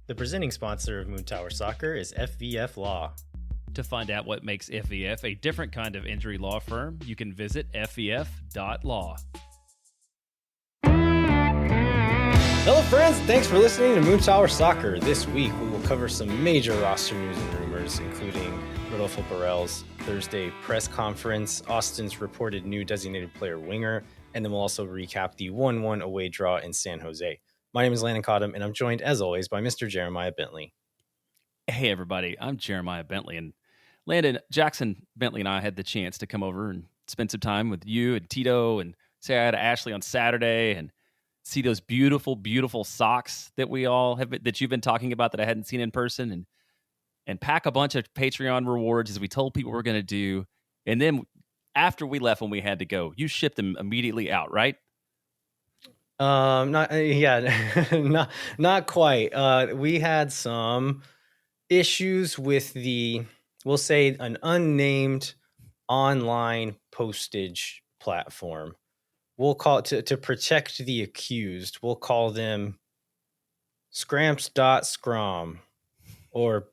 The presenting sponsor of Moon Tower Soccer is FVF Law. To find out what makes FVF a different kind of injury law firm, you can visit fvf.law. Hello friends, thanks for listening to Moon Tower Soccer. This week we will cover some major roster news and rumors, including Rodolfo Borrell's Thursday press conference, Austin's reported new designated player winger, and then we'll also recap the 1-1 away draw in San Jose. My name is Landon Cottom, and I'm joined, as always, by Mr. Jeremiah Bentley. Hey everybody, I'm Jeremiah Bentley, and Landon, Jackson Bentley and I had the chance to come over and spend some time with you and Tito and say hi to Ashley on Saturday and see those beautiful, beautiful socks that we all have, that you've been talking about that I hadn't seen in person, and pack a bunch of Patreon rewards as we told people we're going to do. And then after we left, when we had to go, you shipped them immediately out, right? Not quite. We had some issues with we'll say an unnamed online postage platform. We'll call it to protect the accused. We'll call them scramps.scrom, or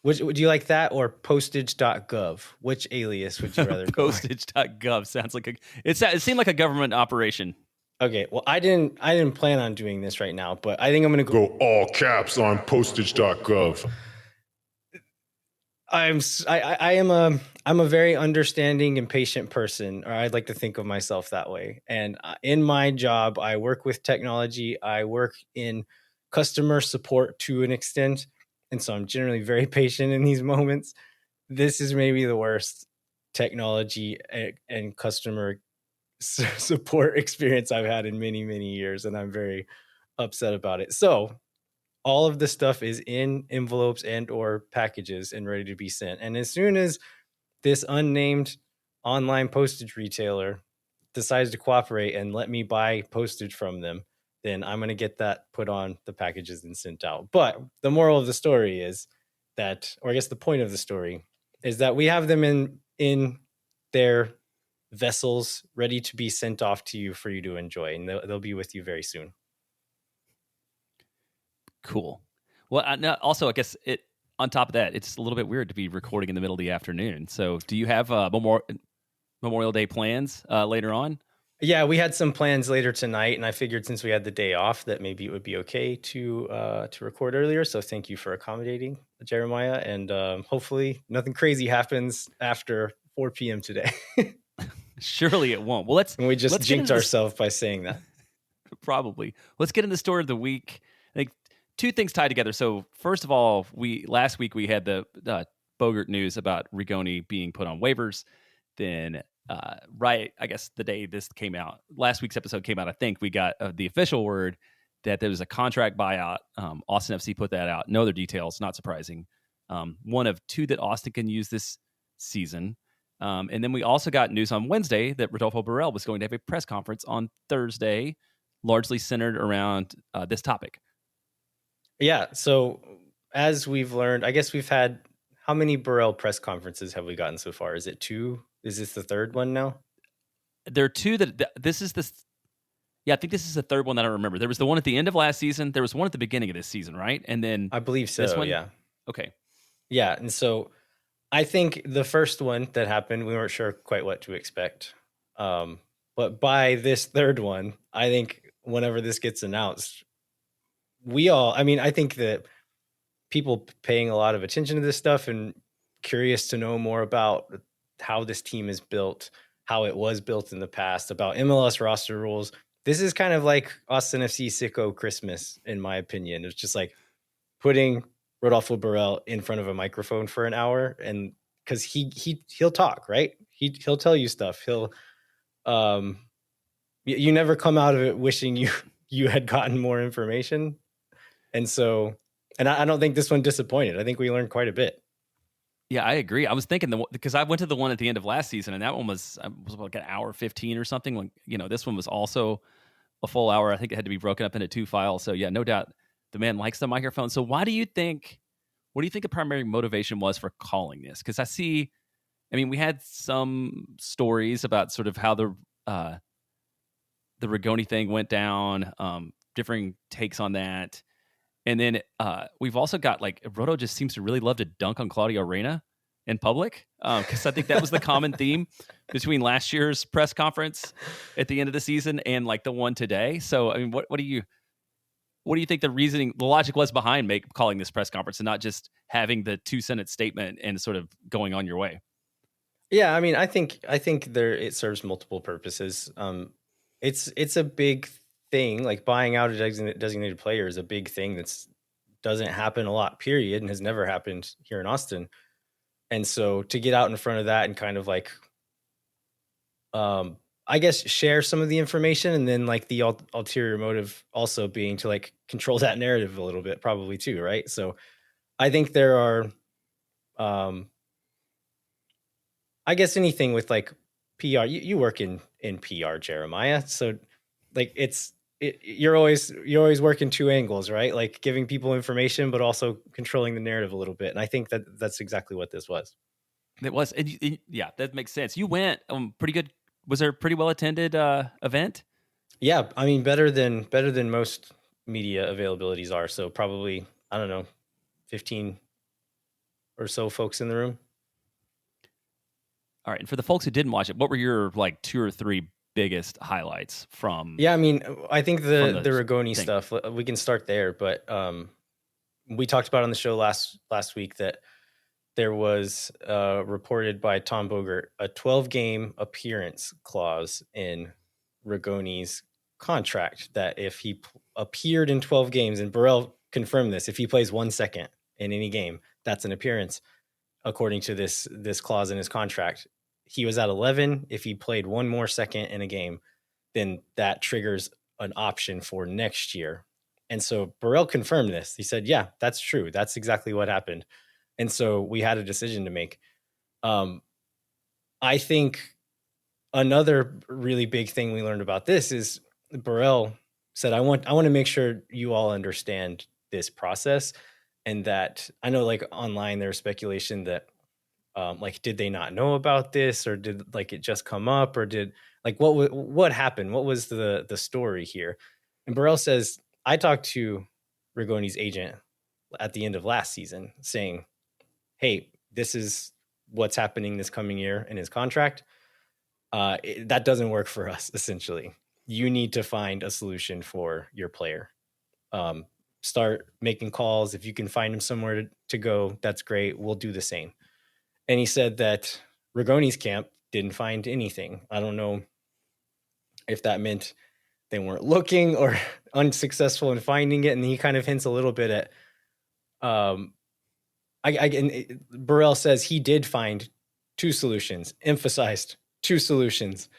which would you like that, or postage.gov? Which alias would you rather go? Postage.gov sounds like it seemed like a government operation. Okay, well, I didn't plan on doing this right now, but I think I'm going to go all caps on postage.gov. I'm a very understanding and patient person, or I'd like to think of myself that way. And in my job, I work with technology. I work in customer support to an extent, and so I'm generally very patient in these moments. This is maybe the worst technology and customer support experience I've had in many, many years, and I'm very upset about it. So all of this stuff is in envelopes and or packages and ready to be sent. And as soon as this unnamed online postage retailer decides to cooperate and let me buy postage from them, then I'm going to get that put on the packages and sent out. But the moral of the story is that, or I guess the point of the story is that we have them in their vessels ready to be sent off to you for you to enjoy, and they'll be with you very soon. Cool. Well, also, I guess on top of that, it's a little bit weird to be recording in the middle of the afternoon. So do you have Memorial Day plans later on? Yeah, we had some plans later tonight, and I figured since we had the day off that maybe it would be okay to record earlier. So thank you for accommodating, Jeremiah, and hopefully nothing crazy happens after 4 p.m. today. Surely it won't. Well, let's jinxed ourselves by saying that. Probably. Let's get into the story of the week. I think two things tied together. So first of all, last week we had the Bogert news about Rigoni being put on waivers. Then I guess the day this came out, last week's episode came out, I think we got the official word that there was a contract buyout. Austin FC put that out. No other details, not surprising. One of two that Austin can use this season. And then we also got news on Wednesday that Rodolfo Borrell was going to have a press conference on Thursday, largely centered around this topic. Yeah. So as we've learned, I guess we've had, how many Borrell press conferences have we gotten so far? Is it 2? Is this the third one now? There are two this is this. Yeah, I think this is the third one that I remember. There was the one at the end of last season. There was one at the beginning of this season, right? And then I believe so. This one? Yeah. Okay. Yeah. And so I think the first one that happened, we weren't sure quite what to expect. But by this third one, I think whenever this gets announced, I think that people paying a lot of attention to this stuff and curious to know more about how this team is built, how it was built in the past, about MLS roster rules. This is kind of like Austin FC sicko Christmas, in my opinion. It's just like putting Rodolfo Borrell in front of a microphone for an hour, and because he'll talk, right? He'll tell you stuff. He'll you never come out of it wishing you had gotten more information. And so, and I don't think this one disappointed. I think we learned quite a bit. Yeah, I agree. I was thinking because I went to the one at the end of last season, and that one was like an hour 15 or something. When this one was also a full hour. I think it had to be broken up into 2 files. So yeah, no doubt the man likes the microphone. So what do you think the primary motivation was for calling this? Because we had some stories about sort of how the Rigoni thing went down, differing takes on that. And then we've also got like Rodo just seems to really love to dunk on Claudio Reyna in public, because I think that was the common theme between last year's press conference at the end of the season and like the one today. So I mean, what do you think the logic was behind calling this press conference and not just having the 2-sentence statement and sort of going on your way? Yeah, I mean, I think it serves multiple purposes. It's a big thing. Like buying out a designated player is a big thing that's doesn't happen a lot, period, and has never happened here in Austin. And so to get out in front of that and kind of like, I guess share some of the information, and then like the ulterior motive also being to like control that narrative a little bit, probably too, right? So I think there are, I guess anything with like PR, you work in PR, Jeremiah. So like you're always working two angles, right? Like giving people information, but also controlling the narrative a little bit. And I think that's exactly what this was. It was, yeah, that makes sense. You went pretty good. Was there a pretty well attended event? Yeah, I mean better than most media availabilities are. So probably, I don't know, 15 or so folks in the room. All right, and for the folks who didn't watch it, what were your like 2 or 3 biggest highlights from? Yeah, I mean, I think the Rigoni stuff, we can start there, but we talked about on the show last week that there was reported by Tom Bogert a 12-game appearance clause in Rigoni's contract that if he appeared in 12 games, and Burrell confirmed this, if he plays 1 second in any game, that's an appearance according to this clause in his contract. He was at 11. If he played one more second in a game, then that triggers an option for next year. And so Burrell confirmed this. He said, yeah, that's true. That's exactly what happened. And so we had a decision to make. I think another really big thing we learned about this is Burrell said, I want to make sure you all understand this process. And that I know like online there's speculation that like, did they not know about this, or did like it just come up, or did like what happened? What was the story here? And Burrell says, I talked to Rigoni's agent at the end of last season saying, hey, this is what's happening this coming year in his contract. That doesn't work for us. Essentially, you need to find a solution for your player. Start making calls. If you can find him somewhere to go, that's great. We'll do the same. And he said that Rigoni's camp didn't find anything. I don't know if that meant they weren't looking or unsuccessful in finding it. And he kind of hints a little bit at, Burrell says he did find 2 solutions, emphasized 2 solutions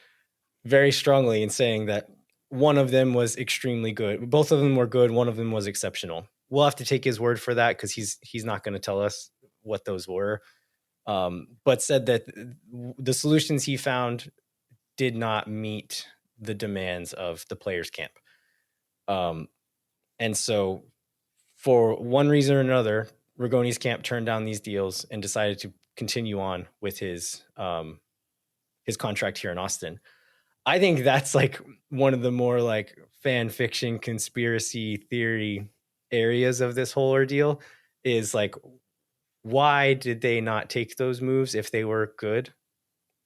very strongly in saying that one of them was extremely good. Both of them were good. One of them was exceptional. We'll have to take his word for that because he's not going to tell us what those were. But said that the solutions he found did not meet the demands of the players' camp. And so for one reason or another, Rigoni's camp turned down these deals and decided to continue on with his contract here in Austin. I think that's like one of the more like fan fiction conspiracy theory areas of this whole ordeal is like, why did they not take those moves if they were good?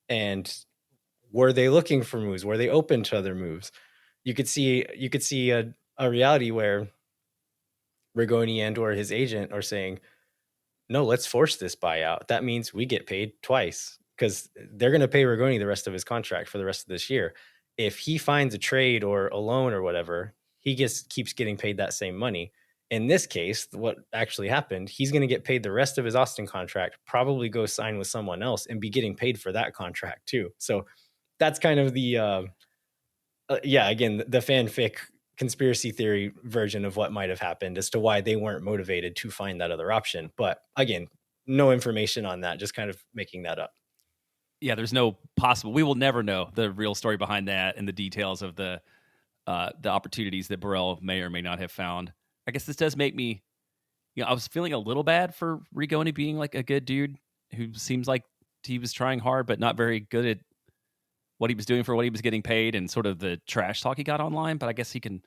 And were they looking for moves? Were they open to other moves? You could see a reality where Rigoni and or his agent are saying, no, let's force this buyout. That means we get paid twice because they're going to pay Rigoni the rest of his contract for the rest of this year. If he finds a trade or a loan or whatever, he keeps getting paid that same money. In this case, what actually happened, he's going to get paid the rest of his Austin contract, probably go sign with someone else and be getting paid for that contract too. So that's kind of the, again, the fanfic conspiracy theory version of what might have happened as to why they weren't motivated to find that other option. But again, no information on that, just kind of making that up. Yeah, there's no possible. We will never know the real story behind that and the details of the opportunities that Burrell may or may not have found. I guess this does make me, I was feeling a little bad for Rigoni being like a good dude who seems like he was trying hard, but not very good at what he was doing for what he was getting paid and sort of the trash talk he got online. But I guess he can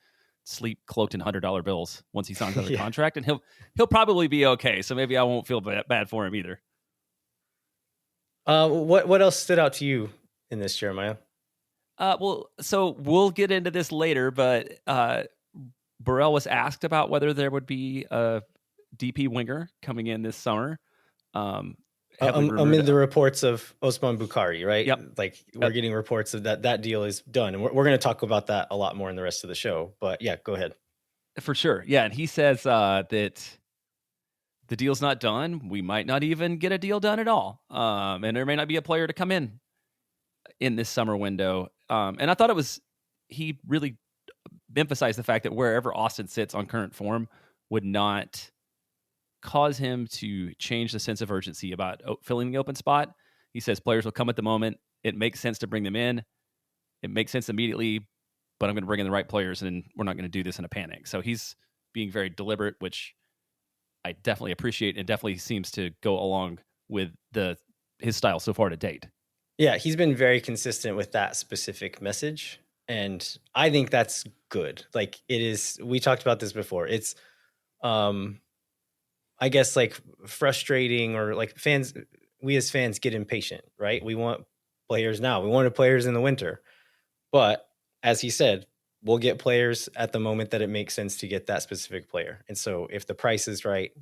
sleep cloaked in $100 bills once he signs another Yeah. contract, and he'll probably be okay. So maybe I won't feel bad for him either. What else stood out to you in this, Jeremiah? Well, so we'll get into this later, but Burrell was asked about whether there would be a DP winger coming in this summer. Heavily rumored. Amid the reports of Osman Bukari, right? Yep. Like we're getting reports of that deal is done, and we're going to talk about that a lot more in the rest of the show. But yeah, go ahead. For sure, yeah, and he says that the deal's not done. We might not even get a deal done at all, and there may not be a player to come in this summer window. And I thought he really emphasized the fact that wherever Austin sits on current form would not cause him to change the sense of urgency about filling the open spot. He says players will come at the moment. It makes sense to bring them in. It makes sense immediately, but I'm going to bring in the right players, and we're not going to do this in a panic. So he's being very deliberate, which I definitely appreciate, and definitely seems to go along with his style so far to date. Yeah, he's been very consistent with that specific message, and I think that's good. Like it is, we talked about this before. It's, I guess like frustrating, or like fans, we as fans get impatient, right? We want players now. We wanted players in the winter, but as he said, we'll get players at the moment that it makes sense to get that specific player. And so if the price is right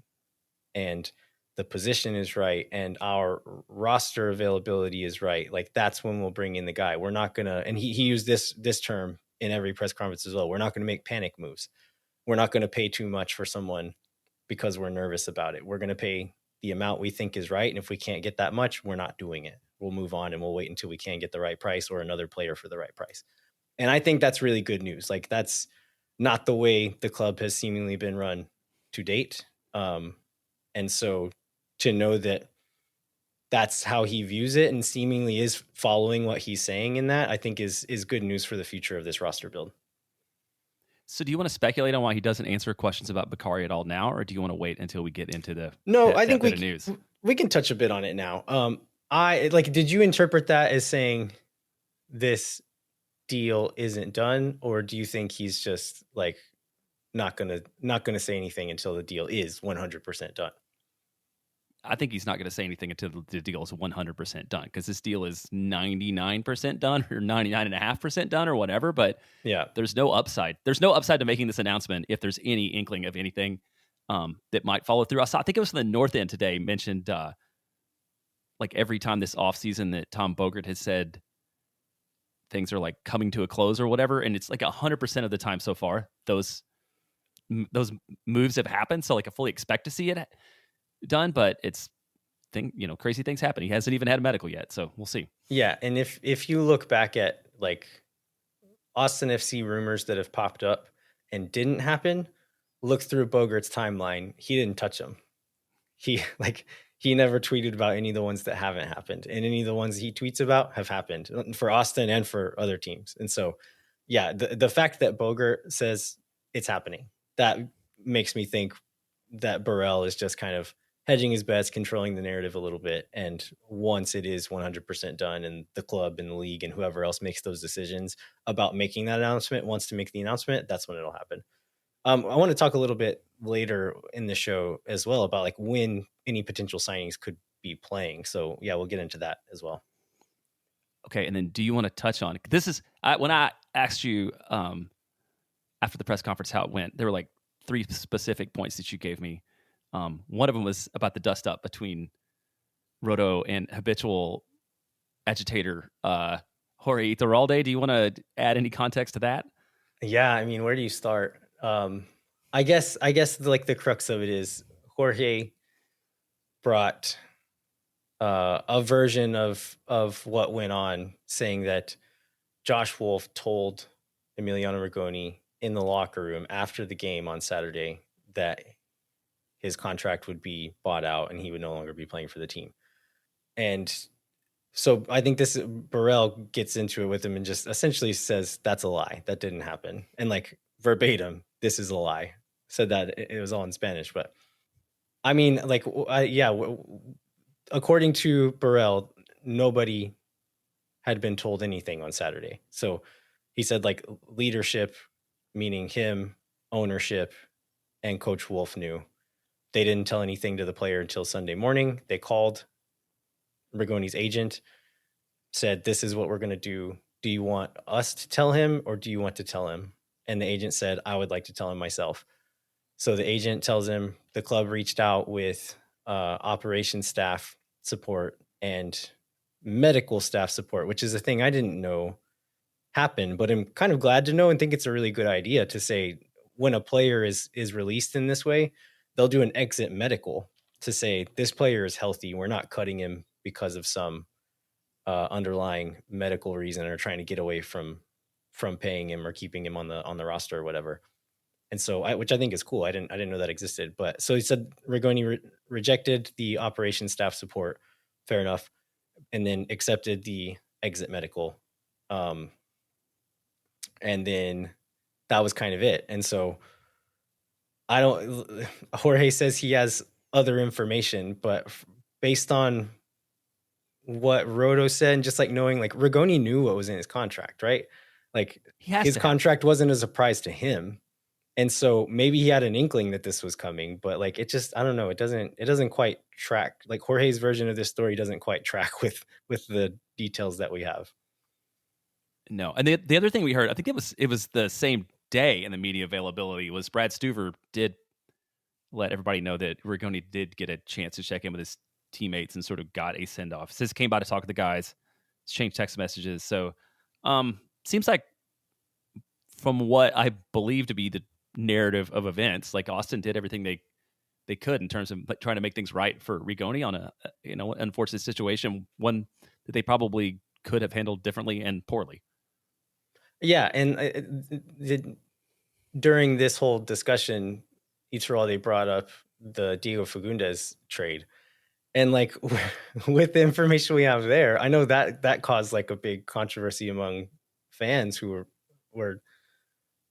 and the position is right and our roster availability is right, like that's when we'll bring in the guy. We're not going to, and he used this term in every press conference as well. We're not going to make panic moves. We're not going to pay too much for someone because we're nervous about it. We're going to pay the amount we think is right. And if we can't get that much, we're not doing it. We'll move on and we'll wait until we can get the right price or another player for the right price. And I think that's really good news. Like that's not the way the club has seemingly been run to date. And so to know that that's how he views it and seemingly is following what he's saying in that, I think is good news for the future of this roster build. So do you want to speculate on why he doesn't answer questions about Bukari at all now, or do you want to wait until we get into I think we can touch a bit on it now. Did you interpret that as saying this deal isn't done, or do you think he's just like not gonna say anything until the deal is 100% done? I think he's not going to say anything until the deal is 100% done, because this deal is 99% done or 99.5% done or whatever. But yeah, there's no upside. There's no upside to making this announcement if there's any inkling of anything that might follow through. I think it was from the North End today mentioned like every time this offseason that Tom Bogert has said things are like coming to a close or whatever. And it's like 100% of the time so far, those moves have happened. So like I fully expect to see it done, but crazy things happen. He hasn't even had a medical yet, so we'll see. Yeah, and if you look back at like Austin FC rumors that have popped up and didn't happen, look through Bogart's timeline. He didn't touch them. He never tweeted about any of the ones that haven't happened, and any of the ones he tweets about have happened for Austin and for other teams. And so, yeah, the fact that Bogart says it's happening, that makes me think that Burrell is just kind of hedging his bets, controlling the narrative a little bit. And once it is 100% done and the club and the league and whoever else makes those decisions about making that announcement wants to make the announcement, that's when it'll happen. I want to talk a little bit later in the show as well about like when any potential signings could be playing. So yeah, we'll get into that as well. Okay. And then do you want to touch on, when I asked you after the press conference how it went, there were like 3 specific points that you gave me. One of them was about the dust up between Rodo and habitual agitator Jorge Iturralde. Do you want to add any context to that? Yeah, I mean, where do you start? I guess like the crux of it is Jorge brought a version of what went on, saying that Josh Wolf told Emiliano Rigoni in the locker room after the game on Saturday that his contract would be bought out and he would no longer be playing for the team. And so I think Burrell gets into it with him and just essentially says, that's a lie. That didn't happen. And like verbatim, this is a lie. Said that it was all in Spanish. But I mean, like, according to Burrell, nobody had been told anything on Saturday. So he said like leadership meaning him, ownership, and Coach Wolf knew. They didn't tell anything to the player until Sunday morning. They called Rigoni's agent, said, "This is what we're going to do. Do you want us to tell him or do you want to tell him?" And the agent said, "I would like to tell him myself." So the agent tells him the club reached out with operations staff support and medical staff support, which is a thing I didn't know happened, but I'm kind of glad to know and think it's a really good idea to say when a player is released in this way, they'll do an exit medical to say this player is healthy. We're not cutting him because of some underlying medical reason or trying to get away from paying him or keeping him on the roster or whatever. And so, which I think is cool. I didn't know that existed. But so he said Rigoni rejected the operations staff support, fair enough, and then accepted the exit medical. And then that was kind of it. And so Jorge says he has other information, but based on what Rodo said, and just like knowing, like Rigoni knew what was in his contract, right? Like his contract wasn't a surprise to him. And so maybe he had an inkling that this was coming, but like, it just, I don't know. It doesn't quite track. Like Jorge's version of this story doesn't quite track with the details that we have. No. And the other thing we heard, I think it was the same day in the media availability, was Brad Stuver did let everybody know that Rigoni did get a chance to check in with his teammates and sort of got a send off. Says came by to talk to the guys, exchanged text messages. So seems like from what I believe to be the narrative of events, like Austin did everything they could in terms of trying to make things right for Rigoni on a unfortunate situation, one that they probably could have handled differently and poorly. Yeah, and during this whole discussion, they brought up the Diego Fagundes trade, and like with the information we have there, I know that caused like a big controversy among fans who were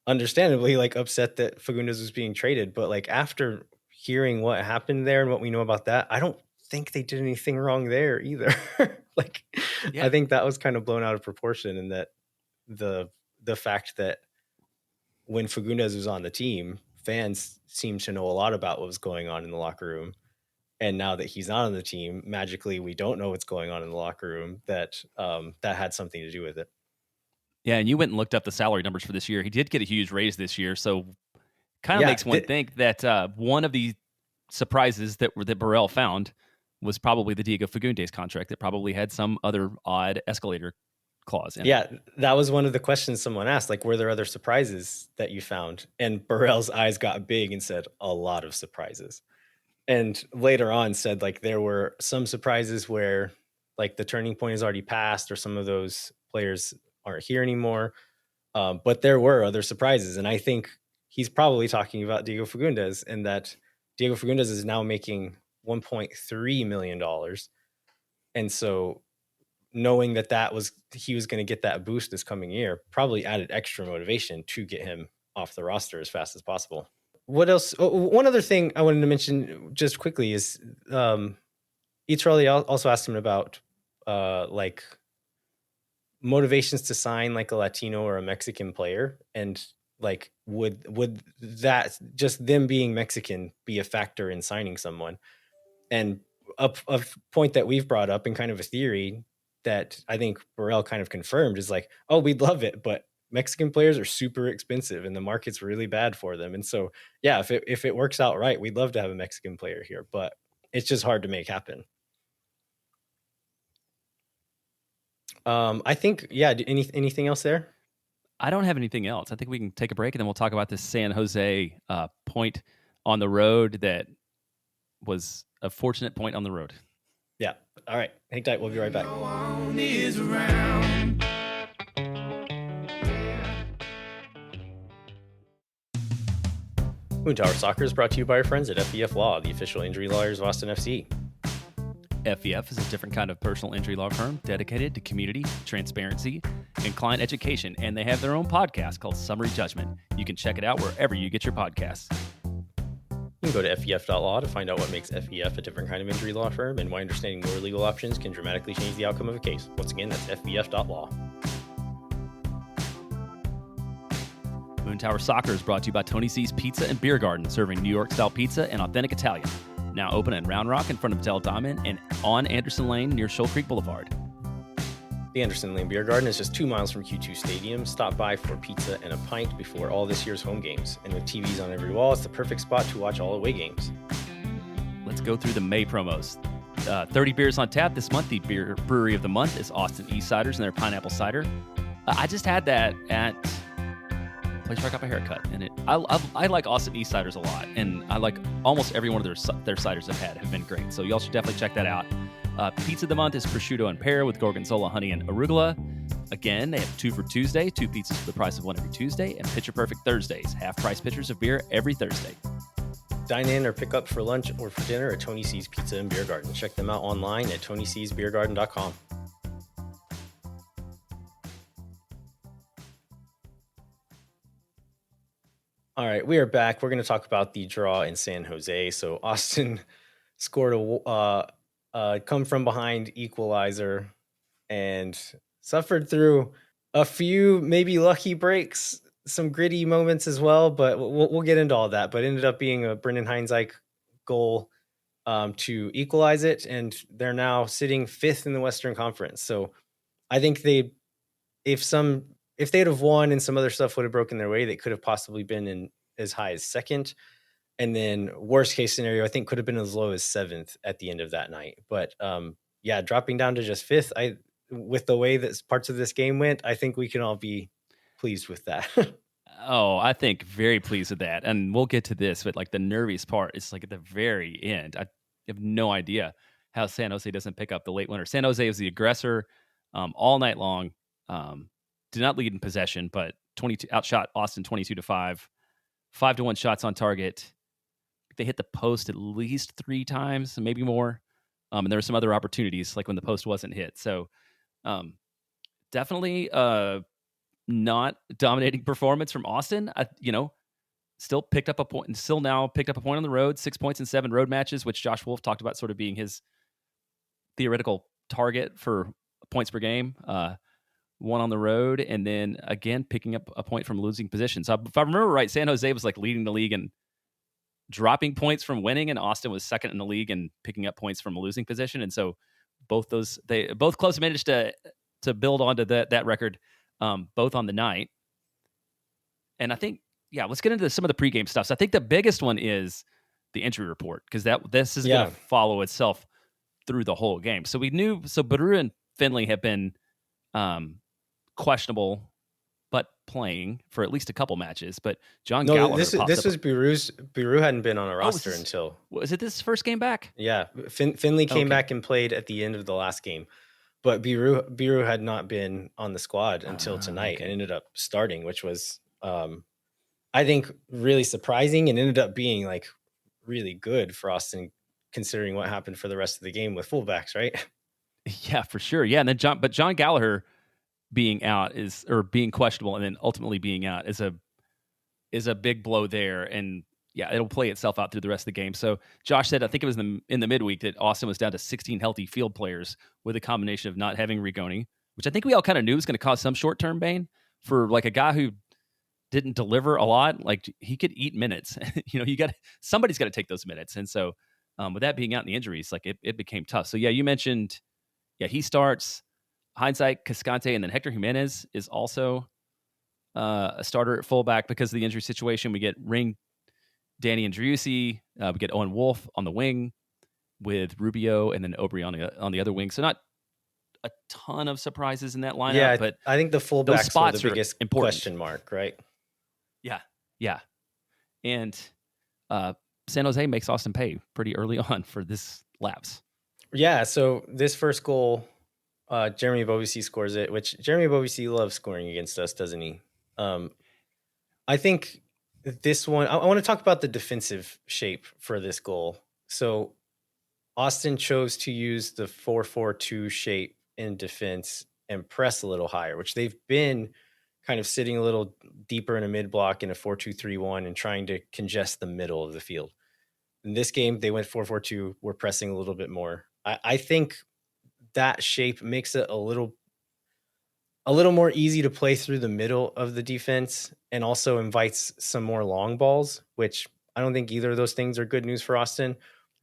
understandably like upset that Fagundes was being traded. But like after hearing what happened there and what we know about that, I don't think they did anything wrong there either. Like, yeah. I think that was kind of blown out of proportion, and that the fact that when Fagundes was on the team, fans seemed to know a lot about what was going on in the locker room. And now that he's not on the team, magically we don't know what's going on in the locker room, that had something to do with it. Yeah, and you went and looked up the salary numbers for this year. He did get a huge raise this year, so kind of makes one think that one of the surprises that Burrell found was probably the Diego Fagundes contract that probably had some other odd escalator clause in it. That was one of the questions someone asked, like, were there other surprises that you found? And Burrell's eyes got big and said, a lot of surprises. And later on said, like, there were some surprises where, like, the turning point is already passed or some of those players aren't here anymore. But there were other surprises. And I think he's probably talking about Diego Fagundes, and that Diego Fagundes is now making $1.3 million. And so knowing that he was going to get that boost this coming year probably added extra motivation to get him off the roster as fast as possible. What else? One other thing I wanted to mention just quickly is Iturralde also asked him about like motivations to sign like a Latino or a Mexican player, and like would that, just them being Mexican, be a factor in signing someone? And a point that we've brought up, and kind of a theory that I think Burrell kind of confirmed, is like, oh, we'd love it, but Mexican players are super expensive and the market's really bad for them. And so, yeah, if it works out right, we'd love to have a Mexican player here, but it's just hard to make happen. I think, anything else there? I don't have anything else. I think we can take a break and then we'll talk about this San Jose point on the road that was a fortunate point on the road. Yeah. All right. Hang tight. We'll be right back. Moon Tower Soccer is brought to you by our friends at FEF Law, the official injury lawyers of Austin FC. FEF is a different kind of personal injury law firm dedicated to community, transparency, and client education, and they have their own podcast called Summary Judgment. You can check it out wherever you get your podcasts. You can go to fef.law to find out what makes FEF a different kind of injury law firm and why understanding more legal options can dramatically change the outcome of a case. Once again, that's fef.law. Moon Tower Soccer is brought to you by Tony C's Pizza and Beer Garden, serving New York-style pizza and authentic Italian. Now open in Round Rock in front of Del Diamond and on Anderson Lane near Shoal Creek Boulevard. The Anderson Lane Beer Garden is just 2 miles from Q2 Stadium. Stop by for pizza and a pint before all this year's home games. And with TVs on every wall, it's the perfect spot to watch all away games. Let's go through the May promos. 30 beers on tap this month. The brewery of the month is Austin East Ciders and their pineapple cider. I just had that at a place where I got my hair cut, and I like Austin East Ciders a lot, and I like almost every one of their ciders I've had have been great. So y'all should definitely check that out. Pizza of the month is prosciutto and pear with gorgonzola, honey, and arugula. Again, they have 2 for Tuesday, 2 pizzas for the price of 1 every Tuesday, and Pitcher Perfect Thursdays, half-price pitchers of beer every Thursday. Dine in or pick up for lunch or for dinner at Tony C's Pizza and Beer Garden. Check them out online at TonyC'sBeerGarden.com. All right, we are back. We're going to talk about the draw in San Jose. So Austin scored a come from behind equalizer and suffered through a few maybe lucky breaks, some gritty moments as well, but we'll get into all that. But ended up being a Brendan Heinzike goal to equalize it, and they're now sitting 5th in the Western Conference. So I think if they'd have won and some other stuff would have broken their way, they could have possibly been in as high as 2nd. And then worst case scenario, I think could have been as low as 7th at the end of that night. But dropping down to just 5th, with the way that parts of this game went, I think we can all be pleased with that. Oh, I think very pleased with that. And we'll get to this, but like the nerviest part is like at the very end. I have no idea how San Jose doesn't pick up the late winner. San Jose was the aggressor all night long. Did not lead in possession, but 22 outshot Austin 22-5, 5-1 shots on target. They hit the post at least 3 times, maybe more. And there were some other opportunities, like when the post wasn't hit. So definitely not dominating performance from Austin. Still picked up a point, and still now picked up a point on the road, 6 points in 7 road matches, which Josh Wolf talked about sort of being his theoretical target for points per game. 1 on the road, and then again picking up a point from losing position. So if I remember right, San Jose was like leading the league and dropping points from winning, and Austin was 2nd in the league and picking up points from a losing position. And so they both close managed to build onto that record, both on the night. And I think, let's get into some of the pregame stuff. So I think the biggest one is the injury report, because this is going to follow itself through the whole game. So we knew, Baru and Finley have been questionable, but playing for at least a couple matches. But John Gallagher this was Biru hadn't been on a roster until. Was it this first game back? Yeah, Finley came back and played at the end of the last game, but Biru had not been on the squad until tonight and ended up starting, which was I think really surprising, and ended up being like really good for Austin considering what happened for the rest of the game with fullbacks, right? Yeah, for sure. Yeah, and then John Gallagher being out being questionable and then ultimately being out is a big blow there. And it'll play itself out through the rest of the game. So Josh said, I think it was in the midweek, that Austin was down to 16 healthy field players with a combination of not having Rigoni, which I think we all kind of knew was going to cause some short-term pain for like a guy who didn't deliver a lot. Like he could eat minutes. Somebody's got to take those minutes. And so with that being out in the injuries, like it became tough. So you mentioned, he starts. Hindsight, Cascante, and then Hector Jimenez is also a starter at fullback because of the injury situation. We get Ring, Danny Andriusi. We get Owen Wolf on the wing with Rubio and then Aubry on the other wing. So not a ton of surprises in that lineup. Yeah, but I think the fullbacks spots are the biggest important. Question mark, right? Yeah. And San Jose makes Austin pay pretty early on for this lapse. Yeah, so this first goal, Jeremy Bobisi scores it, which Jeremy Bobisi loves scoring against us, doesn't he? I think this one, I want to talk about the defensive shape for this goal. So Austin chose to use the 4-4-2 shape in defense and press a little higher, which they've been kind of sitting a little deeper in a mid block in a 4-2-3-1 and trying to congest the middle of the field. In this game, they went 4-4-2. We're pressing a little bit more. I think that shape makes it a little a little more easy to play through the middle of the defense, and also invites some more long balls, which I don't think either of those things are good news for Austin.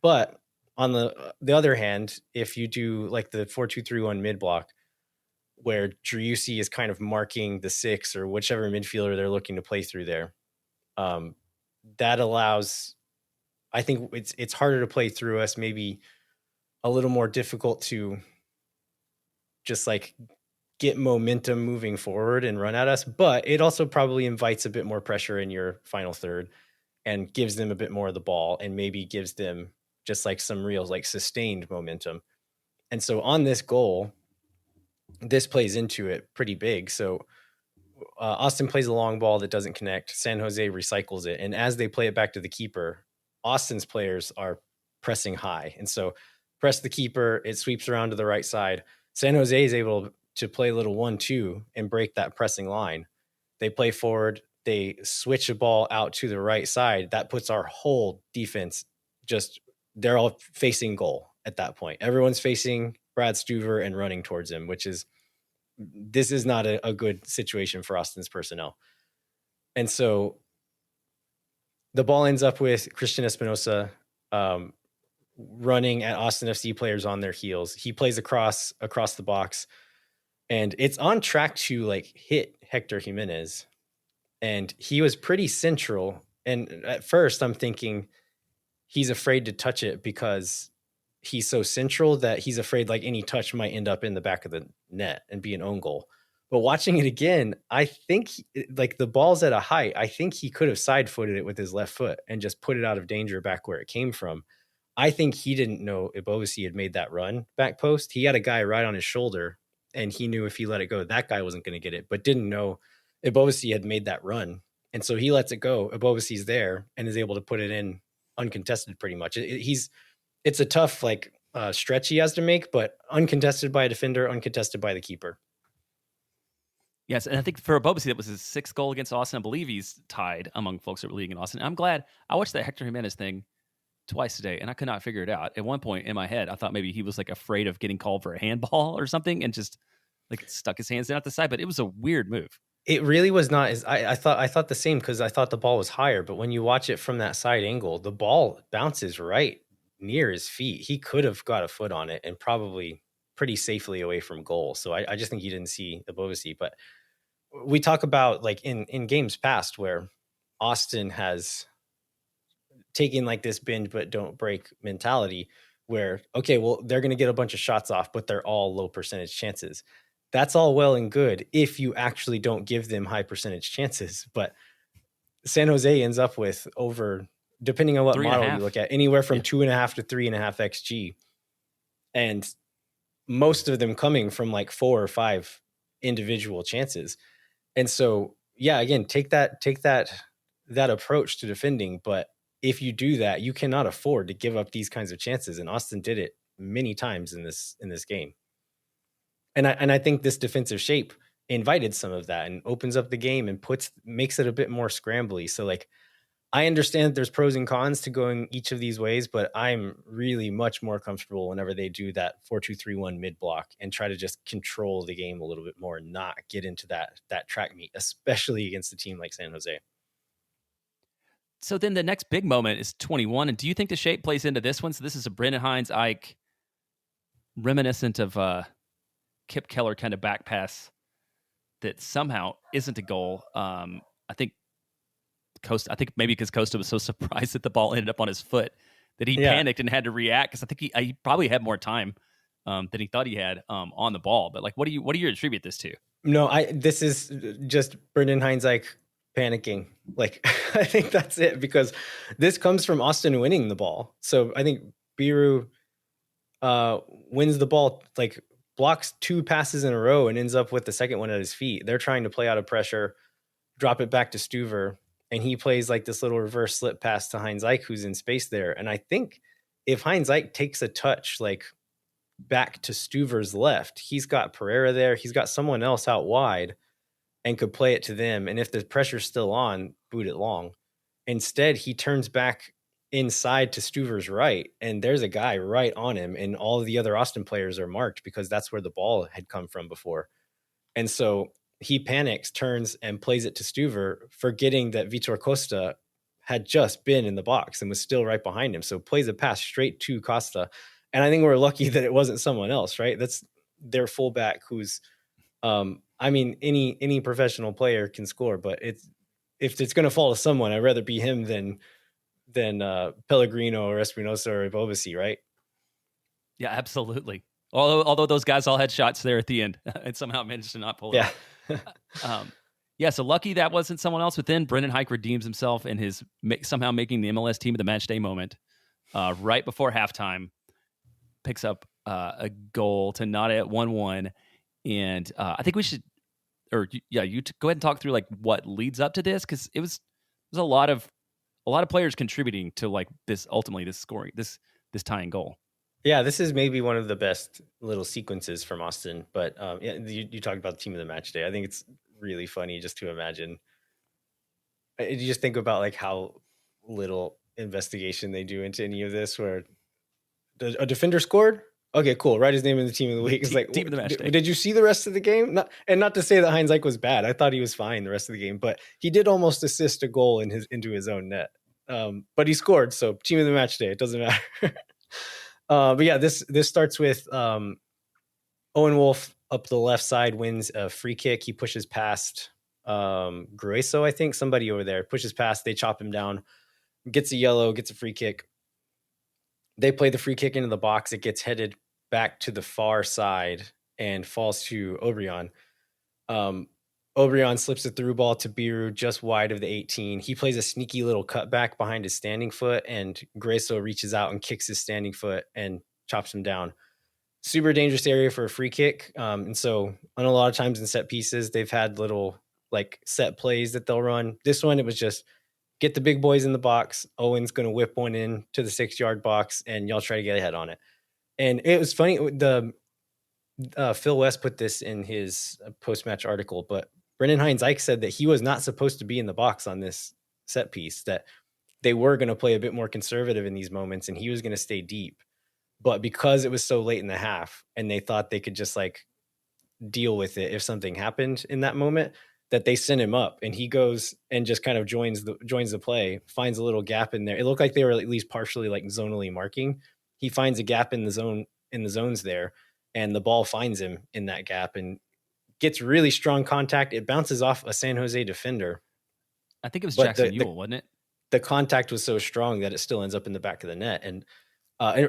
But on the other hand, if you do like the 4-2-3-1 mid block, where Driussi is kind of marking the 6 or whichever midfielder they're looking to play through there, that allows, I think it's harder to play through us, maybe a little more difficult to just like get momentum moving forward and run at us, but it also probably invites a bit more pressure in your final third and gives them a bit more of the ball, and maybe gives them just like some real like sustained momentum. And so on this goal, this plays into it pretty big. So Austin plays a long ball that doesn't connect. San Jose recycles it. And as they play it back to the keeper, Austin's players are pressing high. And so press the keeper, it sweeps around to the right side. San Jose is able to play a little 1-2 and break that pressing line. They play forward, they switch a ball out to the right side. That puts our whole defense they're all facing goal at that point. Everyone's facing Brad Stuver and running towards him, this is not a good situation for Austin's personnel. And so the ball ends up with Christian Espinosa running at Austin FC players on their heels. He plays across the box, and it's on track to like hit Hector Jimenez. And he was pretty central. And at first I'm thinking he's afraid to touch it because he's so central that he's afraid like any touch might end up in the back of the net and be an own goal. But watching it again, I think like the ball's at a height. I think he could have side footed it with his left foot and just put it out of danger back where it came from. I think he didn't know Ibovasi had made that run back post. He had a guy right on his shoulder, and he knew if he let it go, that guy wasn't going to get it, but didn't know Ibovasi had made that run. And so he lets it go. Ibovasi's there and is able to put it in uncontested pretty much. It's a tough like stretch he has to make, but uncontested by a defender, uncontested by the keeper. Yes, and I think for Ibovasi, that was his 6th goal against Austin. I believe he's tied among folks that were leading in Austin. I'm glad. I watched that Hector Jimenez thing twice today, and I could not figure it out. At one point in my head, I thought maybe he was like afraid of getting called for a handball or something, and just like stuck his hands down at the side. But it was a weird move. It really was not as I thought the same, because I thought the ball was higher, but when you watch it from that side angle, the ball bounces right near his feet. He could have got a foot on it and probably pretty safely away from goal. So I just think he didn't see Ibovasi. But we talk about like in games past where Austin has taken like this bend but don't break mentality, where okay, well, they're going to get a bunch of shots off, but they're all low percentage chances. That's all well and good if you actually don't give them high percentage chances. But San Jose ends up with over, depending on what model you look at, anywhere from 2.5 to 3.5 XG. And most of them coming from like 4 or 5 individual chances. And so, yeah, again, take that approach to defending. But if you do that, you cannot afford to give up these kinds of chances. And Austin did it many times in this game. And I think this defensive shape invited some of that and opens up the game and makes it a bit more scrambly. So like, I understand that there's pros and cons to going each of these ways, but I'm really much more comfortable whenever they do that 4-2-3-1 mid block and try to just control the game a little bit more and not get into that track meet, especially against a team like San Jose. So then the next big moment is 21. And do you think the shape plays into this one? So this is a Brendan Hines-Ike reminiscent of Kip Keller kind of back pass that somehow isn't a goal. I think maybe because Costa was so surprised that the ball ended up on his foot that he panicked and had to react, because I think he probably had more time than he thought he had on the ball. But like, what do you attribute this to? No, this is just Brendan Hines-Ike panicking. Like, I think that's it, because this comes from Austin winning the ball. So I think Biru wins the ball, like blocks 2 passes in a row and ends up with the second one at his feet. They're trying to play out of pressure, drop it back to Stuver, and he plays like this little reverse slip pass to Hines-Ike, who's in space there. And I think if Hines-Ike takes a touch like back to Stuver's left, he's got Pereira there, he's got someone else out wide and could play it to them. And if the pressure's still on, boot it long. Instead, he turns back inside to Stuver's right, and there's a guy right on him, and all of the other Austin players are marked because that's where the ball had come from before. And so he panics, turns, and plays it to Stuver, forgetting that Vitor Costa had just been in the box and was still right behind him. So plays a pass straight to Costa. And I think we're lucky that it wasn't someone else, right? That's their fullback who's I mean, any professional player can score, but if it's gonna fall to someone, I'd rather be him than Pellegrino or Espinosa or Bobasi, right? Yeah, absolutely. Although those guys all had shots there at the end and somehow managed to not pull it Yeah. off. Yeah, so lucky that wasn't someone else. But then Brendan Hike redeems himself and his somehow making the MLS team of the match day moment right before halftime. Picks up a goal to knot it at 1-1. And I think we should, you go ahead and talk through like what leads up to this, because it was a lot of players contributing to like this ultimately this scoring this tying goal. Yeah, this is maybe one of the best little sequences from Austin. But yeah, you talked about the team of the match day. I think it's really funny just to imagine. You just think about like how little investigation they do into any of this. Where a defender scored. Okay, cool. Write his name in the team of the week. It's like team of the match day. Did you see the rest of the game? Not to say that Heinz Ike was bad. I thought he was fine the rest of the game, but he did almost assist a goal into his own net. But he scored. So team of the match day. It doesn't matter. But yeah, this starts with Owen Wolf up the left side wins a free kick. He pushes past Grueso, I think, somebody over there pushes past. They chop him down, gets a yellow, gets a free kick. They play the free kick into the box. It gets headed back to the far side and falls to Obrian. Obrian slips a through ball to Biru just wide of the 18. He plays a sneaky little cutback behind his standing foot, and Grueso reaches out and kicks his standing foot and chops him down. Super dangerous area for a free kick. And so on a lot of times in set pieces, they've had little like set plays that they'll run. This one, it was just get the big boys in the box. Owen's going to whip one in to the 6-yard box, and y'all try to get ahead on it. And it was funny. Phil West put this in his post-match article, but Brendan Heinz Ike said that he was not supposed to be in the box on this set piece, that they were going to play a bit more conservative in these moments, and he was going to stay deep. But because it was so late in the half and they thought they could just like deal with it if something happened in that moment, that they sent him up, and he goes and just kind of joins the play, finds a little gap in there. It looked like they were at least partially like zonally marking. He finds a gap in the zones there, and the ball finds him in that gap and gets really strong contact. It bounces off a San Jose defender. I think it was Jackson Ewell, wasn't it? The contact was so strong that it still ends up in the back of the net. And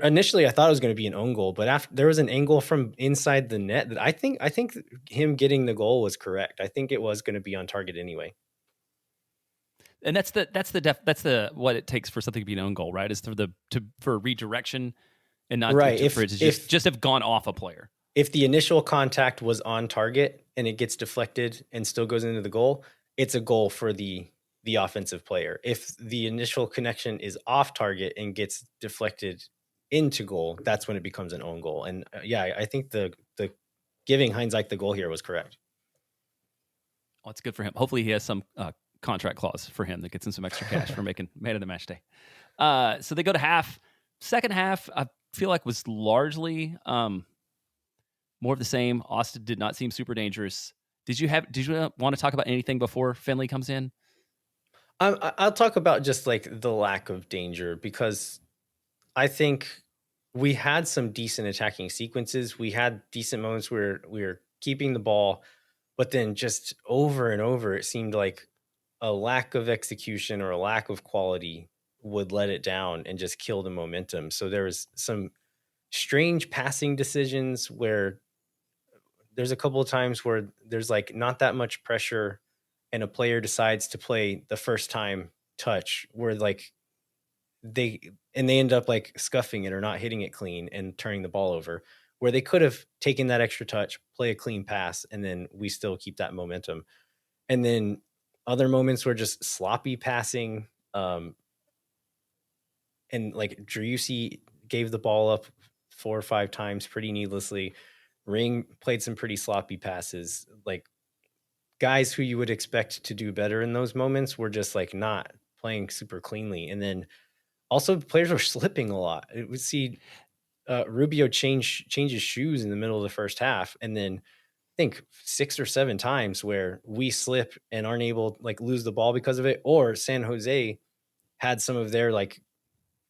initially, I thought it was going to be an own goal, but after there was an angle from inside the net that I think him getting the goal was correct. I think it was going to be on target anyway. And that's what it takes for something to be an own goal, right? Is for redirection and not right. For it to just have gone off a player. If the initial contact was on target and it gets deflected and still goes into the goal, it's a goal for the offensive player. If the initial connection is off target and gets deflected into goal, that's when it becomes an own goal. And I think the giving Heinz Ike the goal here was correct. Oh, it's good for him. Hopefully he has some contract clause for him that gets him some extra cash for making man of the match day. So they go to half. Second half, I feel like was largely more of the same. Austin did not seem super dangerous. Did you want to talk about anything before Finley comes in? I'll talk about just like the lack of danger, because I think we had some decent attacking sequences. We had decent moments where we were keeping the ball, but then just over and over, it seemed like a lack of execution or a lack of quality would let it down and just kill the momentum. So there was some strange passing decisions where there's a couple of times where there's like not that much pressure and a player decides to play the first time touch where like they end up like scuffing it or not hitting it clean and turning the ball over, where they could have taken that extra touch, play a clean pass, and then we still keep that momentum. And then other moments were just sloppy passing. And like Driussi gave the ball up 4 or 5 times pretty needlessly. Ring played some pretty sloppy passes. Like guys who you would expect to do better in those moments were just like not playing super cleanly. And then also players were slipping a lot. It would see Rubio changes shoes in the middle of the first half, and then think 6 or 7 times where we slip and aren't able like lose the ball because of it, or San Jose had some of their like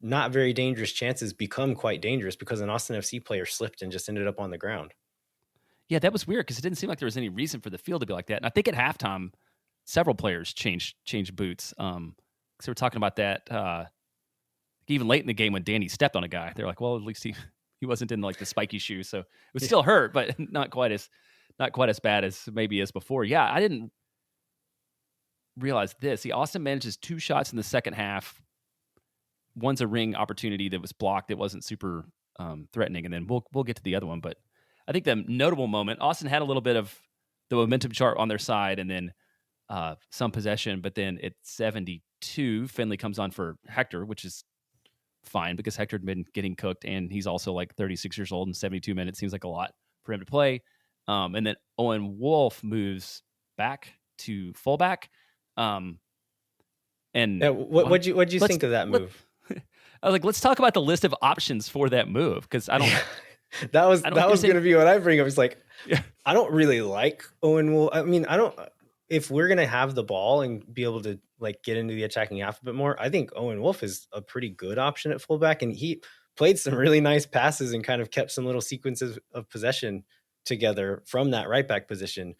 not very dangerous chances become quite dangerous because an Austin FC player slipped and just ended up on the ground. Yeah, that was weird because it didn't seem like there was any reason for the field to be like that. And I think at halftime, several players changed boots. Because we were talking about that even late in the game when Danny stepped on a guy. They're like, well, at least he wasn't in like the spiky shoes, so it was still hurt, but not quite as bad as maybe as before. Yeah, I didn't realize this. The Austin manages 2 shots in the second half. One's a ring opportunity that was blocked. It wasn't super threatening, and then we'll get to the other one. But I think the notable moment, Austin had a little bit of the momentum chart on their side, and then some possession. But then at 72, Finley comes on for Hector, which is fine because Hector had been getting cooked, and he's also like 36 years old, and 72 minutes seems like a lot for him to play. And then Owen Wolf moves back to fullback. And Yeah, what'd you think of that move? I was like, let's talk about the list of options for that move because I don't. that was going to be what I bring up. It's like, I don't really like Owen Wolf. I mean, I don't. If we're going to have the ball and be able to like get into the attacking half a bit more, I think Owen Wolf is a pretty good option at fullback, and he played some really nice passes and kind of kept some little sequences of possession together from that right back position.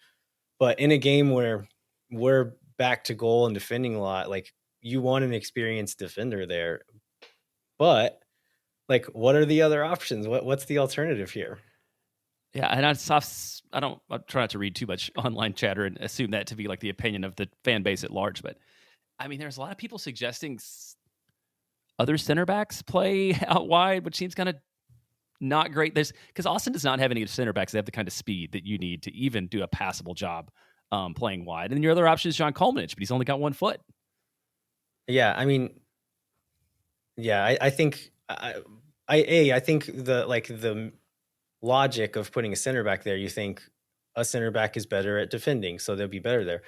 But in a game where we're back to goal and defending a lot, like you want an experienced defender there. But like, what are the other options? What's the alternative here? Yeah, and I try not to read too much online chatter and assume that to be like the opinion of the fan base at large. But I mean, there's a lot of people suggesting other center backs play out wide, which seems kind of not great. Because Austin does not have any center backs that have the kind of speed that you need to even do a passable job playing wide. And then your other option is John Kolmanich, but he's only got 1 foot. Yeah, I mean, yeah, I think I think the logic of putting a center back there, you think a center back is better at defending, so they'll be better there.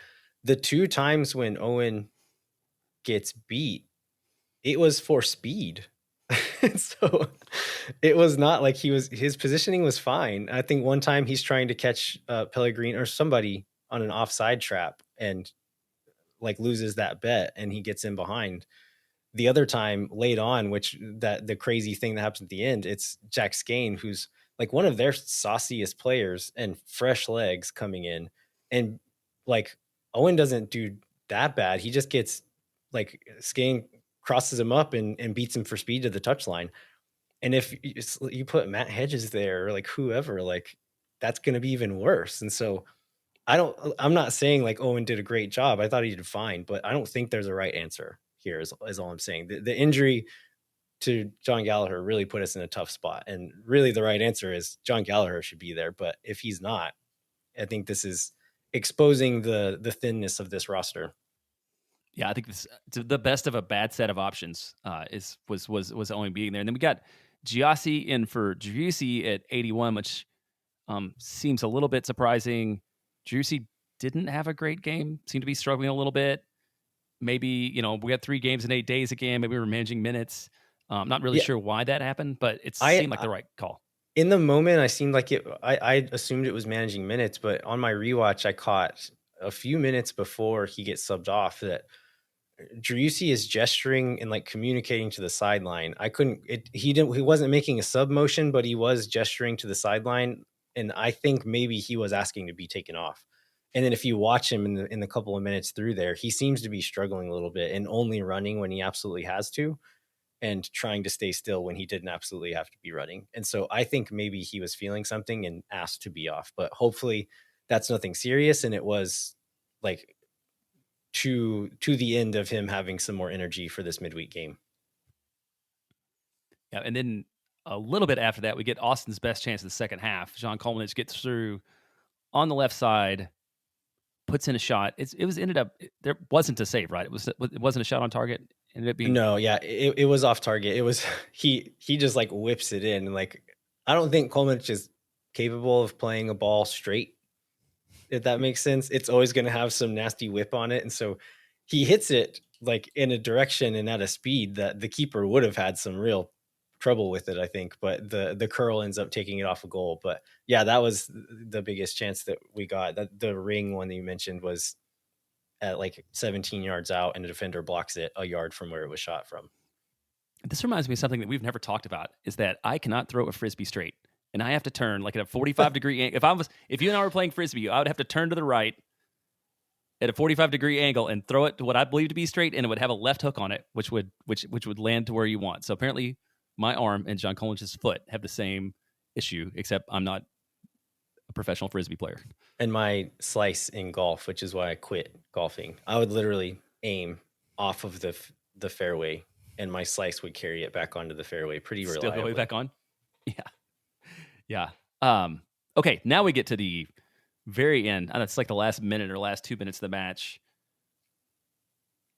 The 2 times when Owen gets beat, it was for speed. So it was not like his positioning was fine. I think one time he's trying to catch Pellegrini or somebody on an offside trap and like loses that bet and he gets in behind. The other time late on, which that the crazy thing that happens at the end, it's Jack Skane, who's like one of their sauciest players and fresh legs coming in. And like Owen doesn't do that bad. He just gets like Skane crosses him up and beats him for speed to the touchline. And if you put Matt Hedges there, or like whoever, like that's going to be even worse. And so I'm not saying like Owen did a great job. I thought he did fine, but I don't think there's a right answer here is all I'm saying. The injury to John Gallagher really put us in a tough spot. And really the right answer is John Gallagher should be there. But if he's not, I think this is exposing the thinness of this roster. Yeah, I think this the best of a bad set of options was Owen being there. And then we got Giassi in for Driussi at 81, which seems a little bit surprising. Driussi didn't have a great game, seemed to be struggling a little bit. Maybe, we had 3 games in 8 days again. Maybe we were managing minutes. Not really sure why that happened, but it seemed like the right call. In the moment, I seemed like I assumed it was managing minutes, but on my rewatch, I caught a few minutes before he gets subbed off that Driussi is gesturing and like communicating to the sideline. He wasn't making a sub motion, but he was gesturing to the sideline. And I think maybe he was asking to be taken off. And then if you watch him in the couple of minutes through there, he seems to be struggling a little bit and only running when he absolutely has to and trying to stay still when he didn't absolutely have to be running. And so I think maybe he was feeling something and asked to be off, but hopefully that's nothing serious. And it was like to the end of him having some more energy for this midweek game. Yeah. And then a little bit after that, we get Austin's best chance in the second half. John Kolmanich gets through on the left side, puts in a shot. There wasn't a save, right? It wasn't a shot on target. Ended up being it was off target. It was he just like whips it in. Like I don't think Kolmanich is capable of playing a ball straight, if that makes sense. It's always going to have some nasty whip on it, and so he hits it like in a direction and at a speed that the keeper would have had some real trouble with it, I think, but the curl ends up taking it off a goal. But yeah, that was the biggest chance that we got. That the ring one that you mentioned was at like 17 yards out, and the defender blocks it a yard from where it was shot from. This reminds me of something that we've never talked about, is that I cannot throw a Frisbee straight. And I have to turn like at a 45 degree angle. If you and I were playing Frisbee, I would have to turn to the right at a 45 degree angle and throw it to what I believe to be straight, and it would have a left hook on it, which would land to where you want. So apparently my arm and John Collins's foot have the same issue, except I'm not a professional Frisbee player. And my slice in golf, which is why I quit golfing, I would literally aim off of the fairway, and my slice would carry it back onto the fairway pretty reliably. Still go way back on? Yeah. Okay, now we get to the very end. And it's like the last minute or last 2 minutes of the match.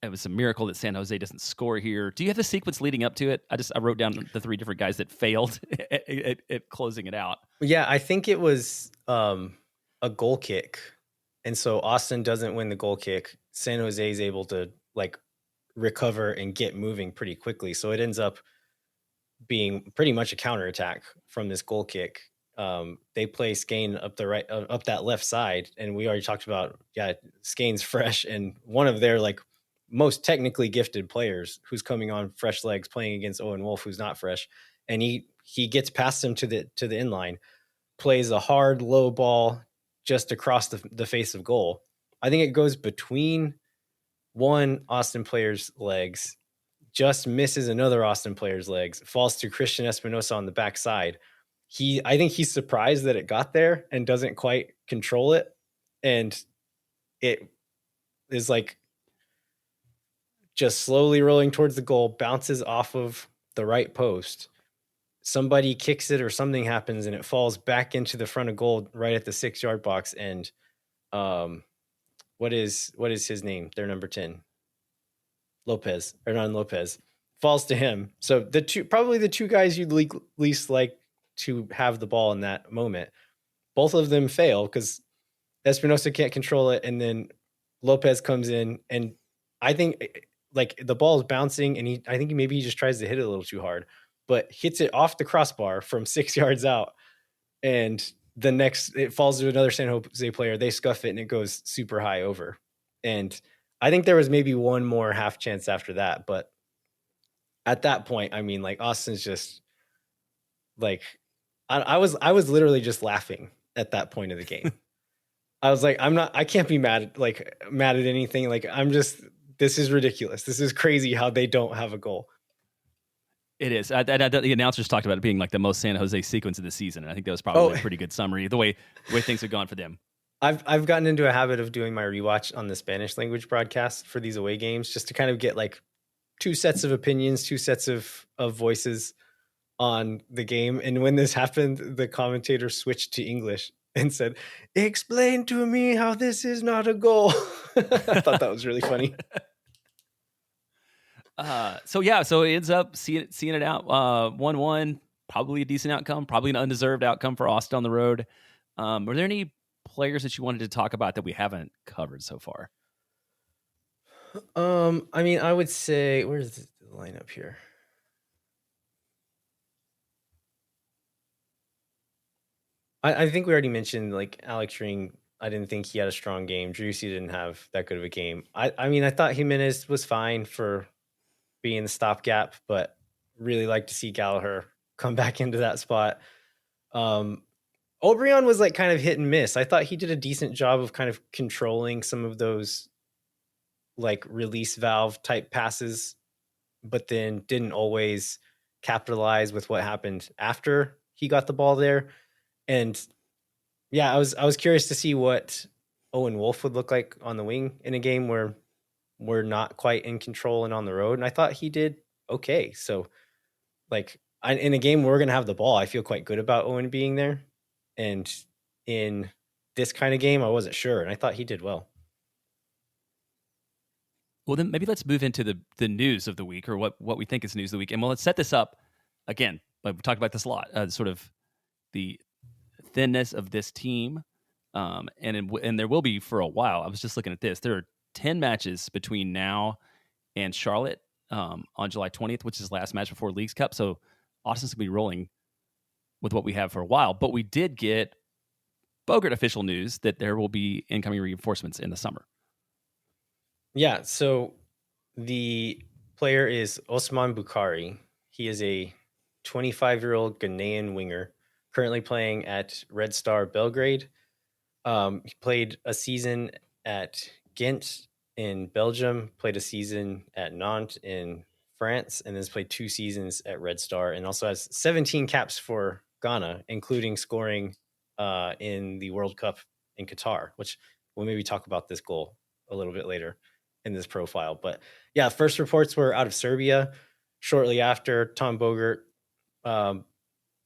It was a miracle that San Jose doesn't score here. Do you have the sequence leading up to it? I wrote down the 3 different guys that failed at closing it out. Yeah, I think it was a goal kick. And so Austin doesn't win the goal kick. San Jose is able to like recover and get moving pretty quickly. So it ends up being pretty much a counterattack from this goal kick. They play Skane up the right, up that left side, and we already talked about Skane's fresh, and one of their like most technically gifted players who's coming on fresh legs, playing against Owen Wolf, who's not fresh, and he gets past him to the inline, plays a hard low ball just across the face of goal. I think it goes between one Austin player's legs, just misses another Austin player's legs, falls to Christian Espinosa on the backside. I think he's surprised that it got there and doesn't quite control it. And it is like just slowly rolling towards the goal, bounces off of the right post. Somebody kicks it or something happens and it falls back into the front of goal right at the 6-yard box. And what is his name? Their number 10. Hernan Lopez falls to him. So probably the two guys you'd least like to have the ball in that moment, both of them fail because Espinosa can't control it, and then Lopez comes in, and I think like the ball is bouncing, and I think maybe he just tries to hit it a little too hard, but hits it off the crossbar from 6 yards out, and it falls to another San Jose player. They scuff it, and it goes super high over. And I think there was maybe one more half chance after that, but at that point, I mean, like Austin's just like, I was literally just laughing at that point of the game. I was like, I can't be mad at anything. Like this is ridiculous. This is crazy how they don't have a goal. It is. The announcers talked about it being like the most San Jose sequence of the season. And I think that was probably a pretty good summary of the way things have gone for them. I've gotten into a habit of doing my rewatch on the Spanish language broadcast for these away games, just to kind of get like 2 sets of opinions, 2 sets of voices on the game. And when this happened, the commentator switched to English and said, "Explain to me how this is not a goal." I thought that was really funny. So it ends up seeing it out 1-1, probably a decent outcome, probably an undeserved outcome for Austin on the road. Were there any players that you wanted to talk about that we haven't covered so far? I mean, I would say, where's the lineup here? I think we already mentioned like Alex Ring. I didn't think he had a strong game. Driussi didn't have that good of a game. I mean, I thought Jimenez was fine for being the stopgap, but really like to see Gallagher come back into that spot. Obrian was like kind of hit and miss. I thought he did a decent job of kind of controlling some of those like release valve type passes, but then didn't always capitalize with what happened after he got the ball there. And yeah, I was curious to see what Owen Wolf would look like on the wing in a game where we're not quite in control and on the road. And I thought he did okay. So like in a game where we're going to have the ball, I feel quite good about Owen being there. And in this kind of game, I wasn't sure. And I thought he did well. Well, then maybe let's move into the news of the week, or what we think is news of the week. And let's set this up again. Like we talked about this a lot, sort of the thinness of this team. And there will be for a while. I was just looking at this. There are 10 matches between now and Charlotte on July 20th, which is the last match before Leagues Cup. So Austin's going to be rolling with what we have for a while. But we did get Bogert official news that there will be incoming reinforcements in the summer. Yeah, so the player is Osman Bukari. He is a 25-year-old Ghanaian winger currently playing at Red Star Belgrade. He played a season at Ghent in Belgium, played a season at Nantes in France, and has played 2 seasons at Red Star, and also has 17 caps for Ghana, including scoring in the World Cup in Qatar, which we'll maybe talk about this goal a little bit later in this profile. But yeah, first reports were out of Serbia. Shortly after, Tom Bogert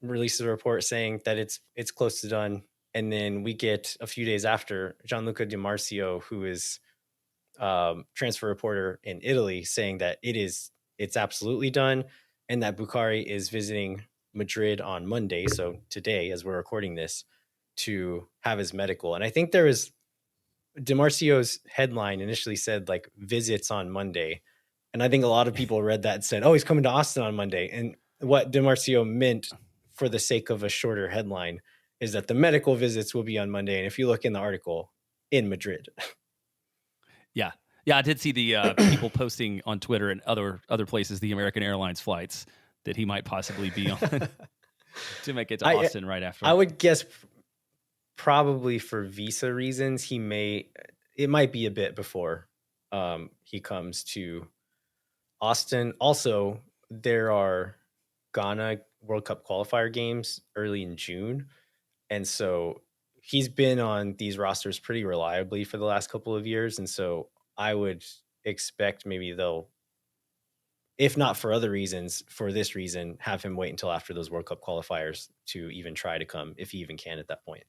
released a report saying that it's close to done. And then we get a few days after Gianluca Di Marcio, who is transfer reporter in Italy, saying that it's absolutely done, and that Bukari is visiting Madrid on Monday, so today as we're recording this, to have his medical. And I think there was Di Marcio's headline initially said like visits on Monday, and I think a lot of people read that and said, "Oh, he's coming to Austin on Monday." And what Di Marcio meant, for the sake of a shorter headline, is that the medical visits will be on Monday. And if you look in the article, in Madrid. Yeah. Yeah, I did see the people posting on Twitter and other places the American Airlines flights that he might possibly be on to make it to Austin right after. I would guess probably for visa reasons, it might be a bit before he comes to Austin. Also, there are Ghana World Cup qualifier games early in June. And so he's been on these rosters pretty reliably for the last couple of years. And so I would expect maybe they'll, if not for other reasons, for this reason, have him wait until after those World Cup qualifiers to even try to come, if he even can at that point.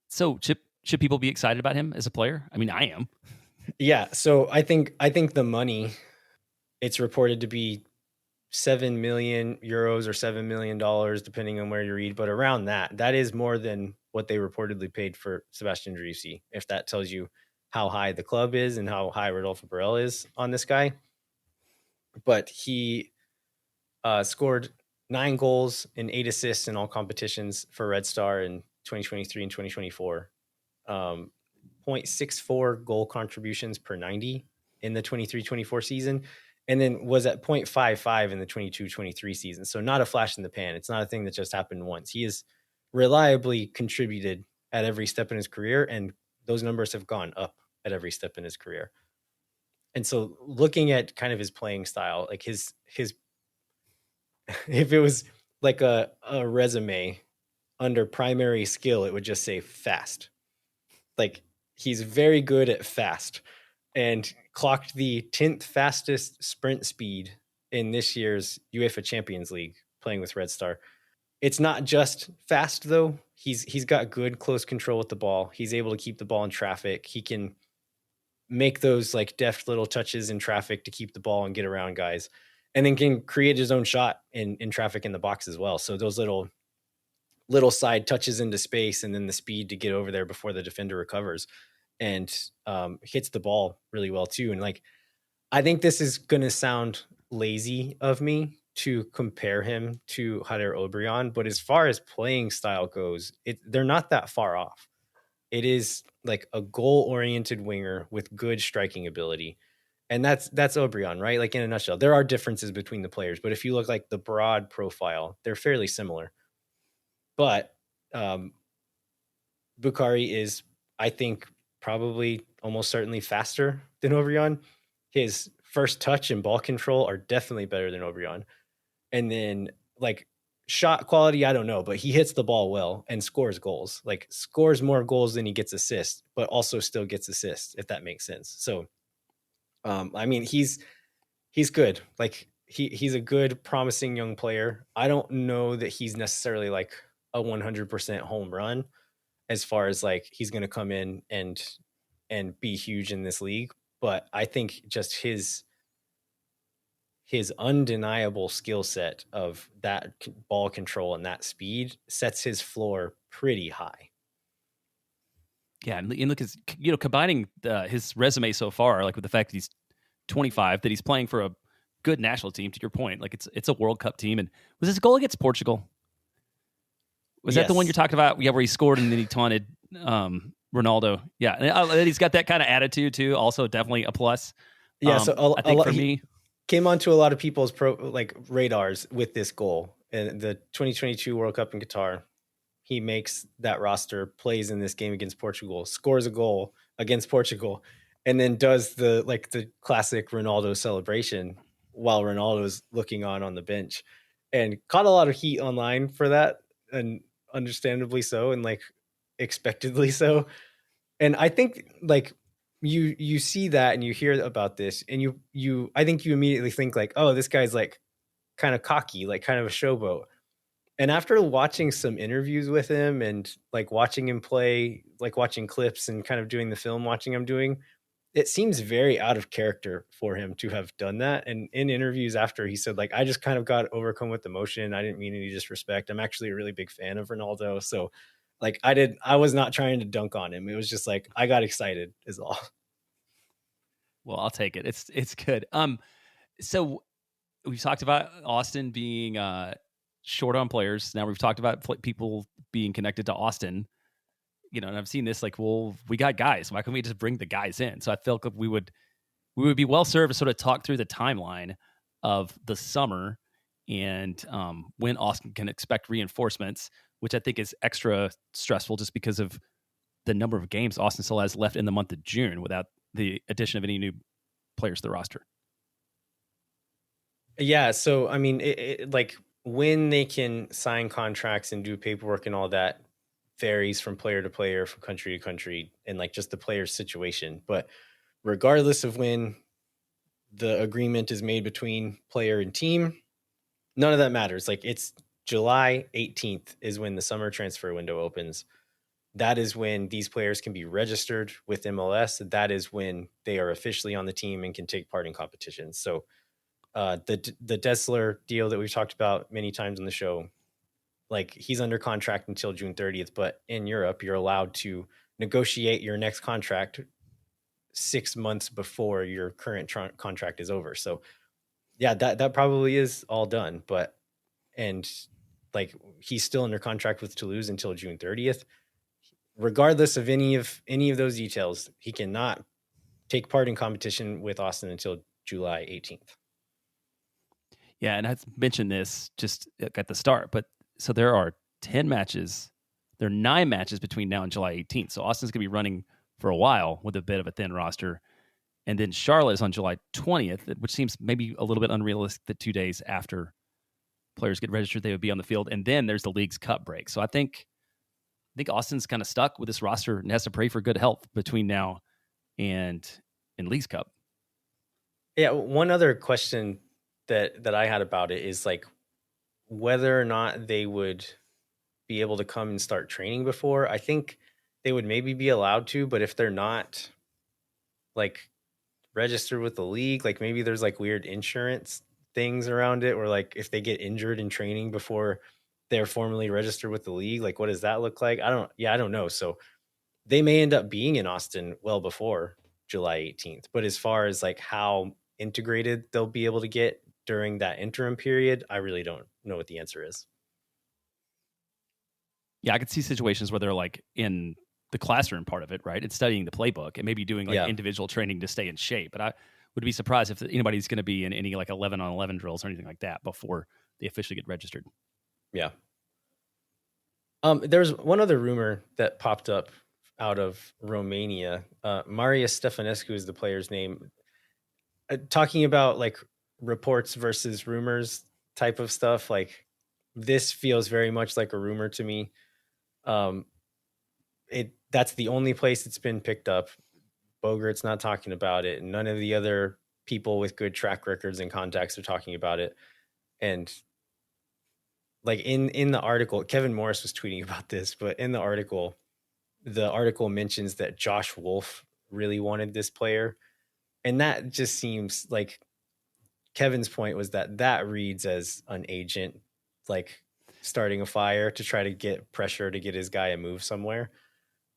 So should people be excited about him as a player? I mean, I am. Yeah. So I think the money, it's reported to be 7 million euros or $7 million, depending on where you read, but around that is more than what they reportedly paid for Sebastian Driussi, if that tells you how high the club is and how high Rodolfo Borrell is on this guy. But he scored 9 goals and 8 assists in all competitions for Red Star in 2023 and 2024. 0.64 goal contributions per 90 in the 23-24 season, and then was at 0.55 in the 22-23 season. So not a flash in the pan. It's not a thing that just happened once. He has reliably contributed at every step in his career, and those numbers have gone up at every step in his career. And so looking at kind of his playing style, like his if it was like a resume under primary skill, it would just say fast. Like, he's very good at fast, and clocked the 10th fastest sprint speed in this year's UEFA Champions League playing with Red Star. It's not just fast though. He's got good close control with the ball. He's able to keep the ball in traffic. He can make those like deft little touches in traffic to keep the ball and get around guys, and then can create his own shot in traffic in the box as well. So those little side touches into space, and then the speed to get over there before the defender recovers, and hits the ball really well too. And like, I think this is going to sound lazy of me to compare him to Jader Obrian, but as far as playing style goes, they're not that far off. It is like a goal-oriented winger with good striking ability. And that's Obrian, right? Like, in a nutshell, there are differences between the players, but if you look like the broad profile, they're fairly similar. But Bukari is, I think, probably almost certainly faster than Obrian. His first touch and ball control are definitely better than Obrian. And then, like, shot quality, I don't know, but he hits the ball well and scores goals. Like, scores more goals than he gets assists, but also still gets assists, if that makes sense. So, I mean, he's good. Like, he's a good, promising young player. I don't know that he's necessarily like a 100% home run, as far as like he's going to come in and be huge in this league. But I think just his undeniable skill set of that ball control and that speed sets his floor pretty high. Yeah, and look, combining his resume so far, like with the fact that he's 25, that he's playing for a good national team. To your point, like it's a World Cup team. And was this goal against Portugal? Was that the one you're Yes. talking about? Yeah, where he scored and then he taunted Ronaldo. Yeah, and he's got that kind of attitude too. Also, definitely a plus. Yeah. So I think for he me, came onto a lot of people's radars with this goal in the 2022 World Cup in Qatar. He makes that roster, plays in this game against Portugal, scores a goal against Portugal, and then does the classic Ronaldo celebration while Ronaldo's looking on the bench, and caught a lot of heat online for that, and understandably so, and like expectedly so. And I think like you see that and you hear about this, and you I think you immediately think like, oh, this guy's like kind of cocky, like kind of a showboat. And after watching some interviews with him and like watching him play, like watching clips and kind of doing the film watching him doing, it seems very out of character for him to have done that. And in interviews after, he said like, I just kind of got overcome with emotion. I didn't mean any disrespect. I'm actually a really big fan of Ronaldo. So like I was not trying to dunk on him. It was just like I got excited is all. well, I'll take it. It's good. So we've talked about Austin being short on players. Now we've talked about people being connected to Austin. You know, and I've seen this like, well, we got guys. Why can't we just bring the guys in? So I felt like we would be well served to sort of talk through the timeline of the summer and when Austin can expect reinforcements, which I think is extra stressful just because of the number of games Austin still has left in the month of June without the addition of any new players to the roster. Yeah. So, I mean, like when they can sign contracts and do paperwork and all that varies from player to player, from country to country, and like just the player's situation. But regardless of when the agreement is made between player and team, none of that matters. Like it's July 18th is when the summer transfer window opens. That is when these players can be registered with MLS. That is when they are officially on the team and can take part in competitions. So the Dessler deal that we've talked about many times on the show, like he's under contract until June 30th, but in Europe, you're allowed to negotiate your next contract 6 months before your current contract is over. So yeah, that probably is all done, but and like he's still under contract with Toulouse until June 30th. Regardless of any of those details, he cannot take part in competition with Austin until July 18th. Yeah, and I mentioned this just at the start, but so there are 10 matches. There are 9 matches between now and July 18th. So Austin's going to be running for a while with a bit of a thin roster. And then Charlotte is on July 20th, which seems maybe a little bit unrealistic that 2 days after players get registered, they would be on the field. And then there's the League's Cup break. So I think Austin's kind of stuck with this roster and has to pray for good health between now and League's Cup. Yeah, one other question that I had about it is like whether or not they would be able to come and start training before. I think they would maybe be allowed to, but if they're not like registered with the league, like maybe there's like weird insurance things around it, or like if they get injured in training before they're formally registered with the league, like what does that look like? I don't know. So they may end up being in Austin well before July 18th. But as far as like how integrated they'll be able to get during that interim period, I really don't know what the answer is. Yeah, I could see situations where they're like in the classroom part of it, right? It's studying the playbook and maybe doing like individual training to stay in shape. But I would be surprised if anybody's going to be in any like 11 on 11 drills or anything like that before they officially get registered. Yeah. There's one other rumor that popped up out of Romania. Marius Stefanescu is the player's name. Talking about like reports versus rumors type of stuff. Like this feels very much like a rumor to me. That's the only place it's been picked up. Bogart's not talking about it. None of the other people with good track records and contacts are talking about it. And like in the article, Kevin Morris was tweeting about this, but in the article mentions that Josh Wolf really wanted this player. And that just seems like Kevin's point was that reads as an agent like starting a fire to try to get pressure to get his guy a move somewhere.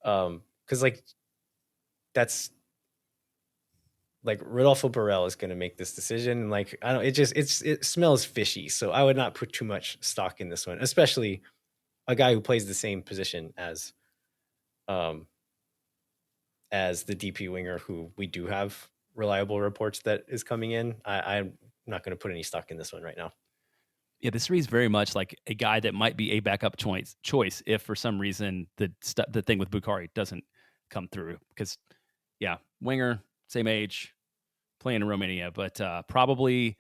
Because like that's like Rodolfo Borrell is going to make this decision. And like, I don't, it smells fishy. So I would not put too much stock in this one, especially a guy who plays the same position as the DP winger, who we do have reliable reports that is coming in. I'm not going to put any stock in this one right now. Yeah, this reads very much like a guy that might be a backup choice if for some reason the thing with Bukari doesn't come through. Because, yeah, winger, same age, playing in Romania, but probably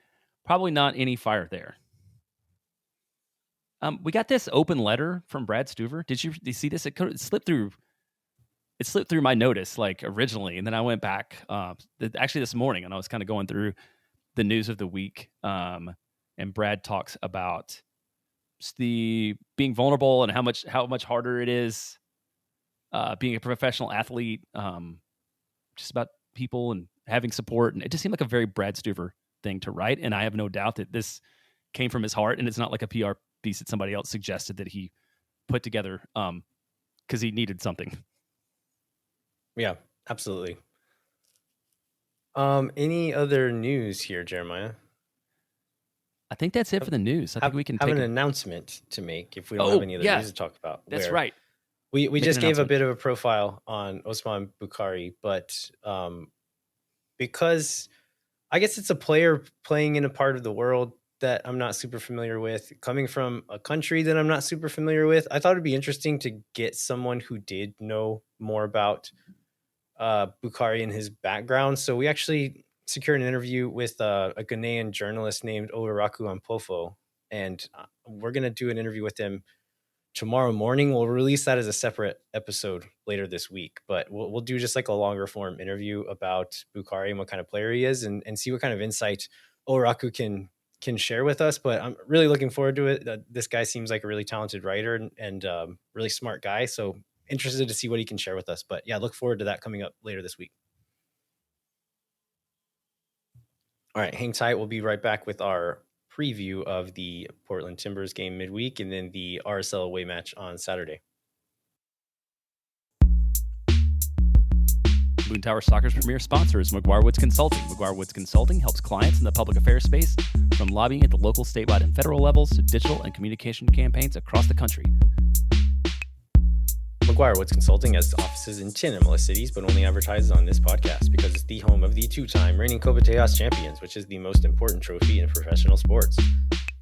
not any fire there. We got this open letter from Brad Stuver. Did you see this? It slipped through. It slipped through my notice like originally, and then I went back actually this morning, and I was kind of going through the news of the week. And Brad talks about the being vulnerable and how much harder it is being a professional athlete, just about people and having support. And it just seemed like a very Brad Stuver thing to write. And I have no doubt that this came from his heart, and it's not like a PR piece that somebody else suggested that he put together because he needed something. Yeah, absolutely. Any other news here, Jeremiah? I think that's it for the news. I think we can have take an announcement to make if we don't have any other news to talk about. That's right. We just gave a bit of a profile on Osman Bukari, but because I guess it's a player playing in a part of the world that I'm not super familiar with, coming from a country that I'm not super familiar with, I thought it'd be interesting to get someone who did know more about Bukari and his background. So we actually secured an interview with a Ghanaian journalist named Owuraku Ampofo, and we're going to do an interview with him tomorrow morning. We'll release that as a separate episode later this week, but we'll do just like a longer form interview about Bukari and what kind of player he is, and see what kind of insight Owuraku can share with us. But I'm really looking forward to it. This guy seems like a really talented writer and really smart guy. So interested to see what he can share with us. But yeah, look forward to that coming up later this week. All right, hang tight. We'll be right back with our preview of the Portland Timbers game midweek and then the RSL away match on Saturday. Moon Tower Soccer's premier sponsor is McGuire Woods Consulting. McGuire Woods Consulting helps clients in the public affairs space, from lobbying at the local, statewide, and federal levels to digital and communication campaigns across the country. McGuire Woods Consulting has offices in 10 MLS cities, but only advertises on this podcast because it's the home of the two-time reigning Copa Tejas champions, which is the most important trophy in professional sports.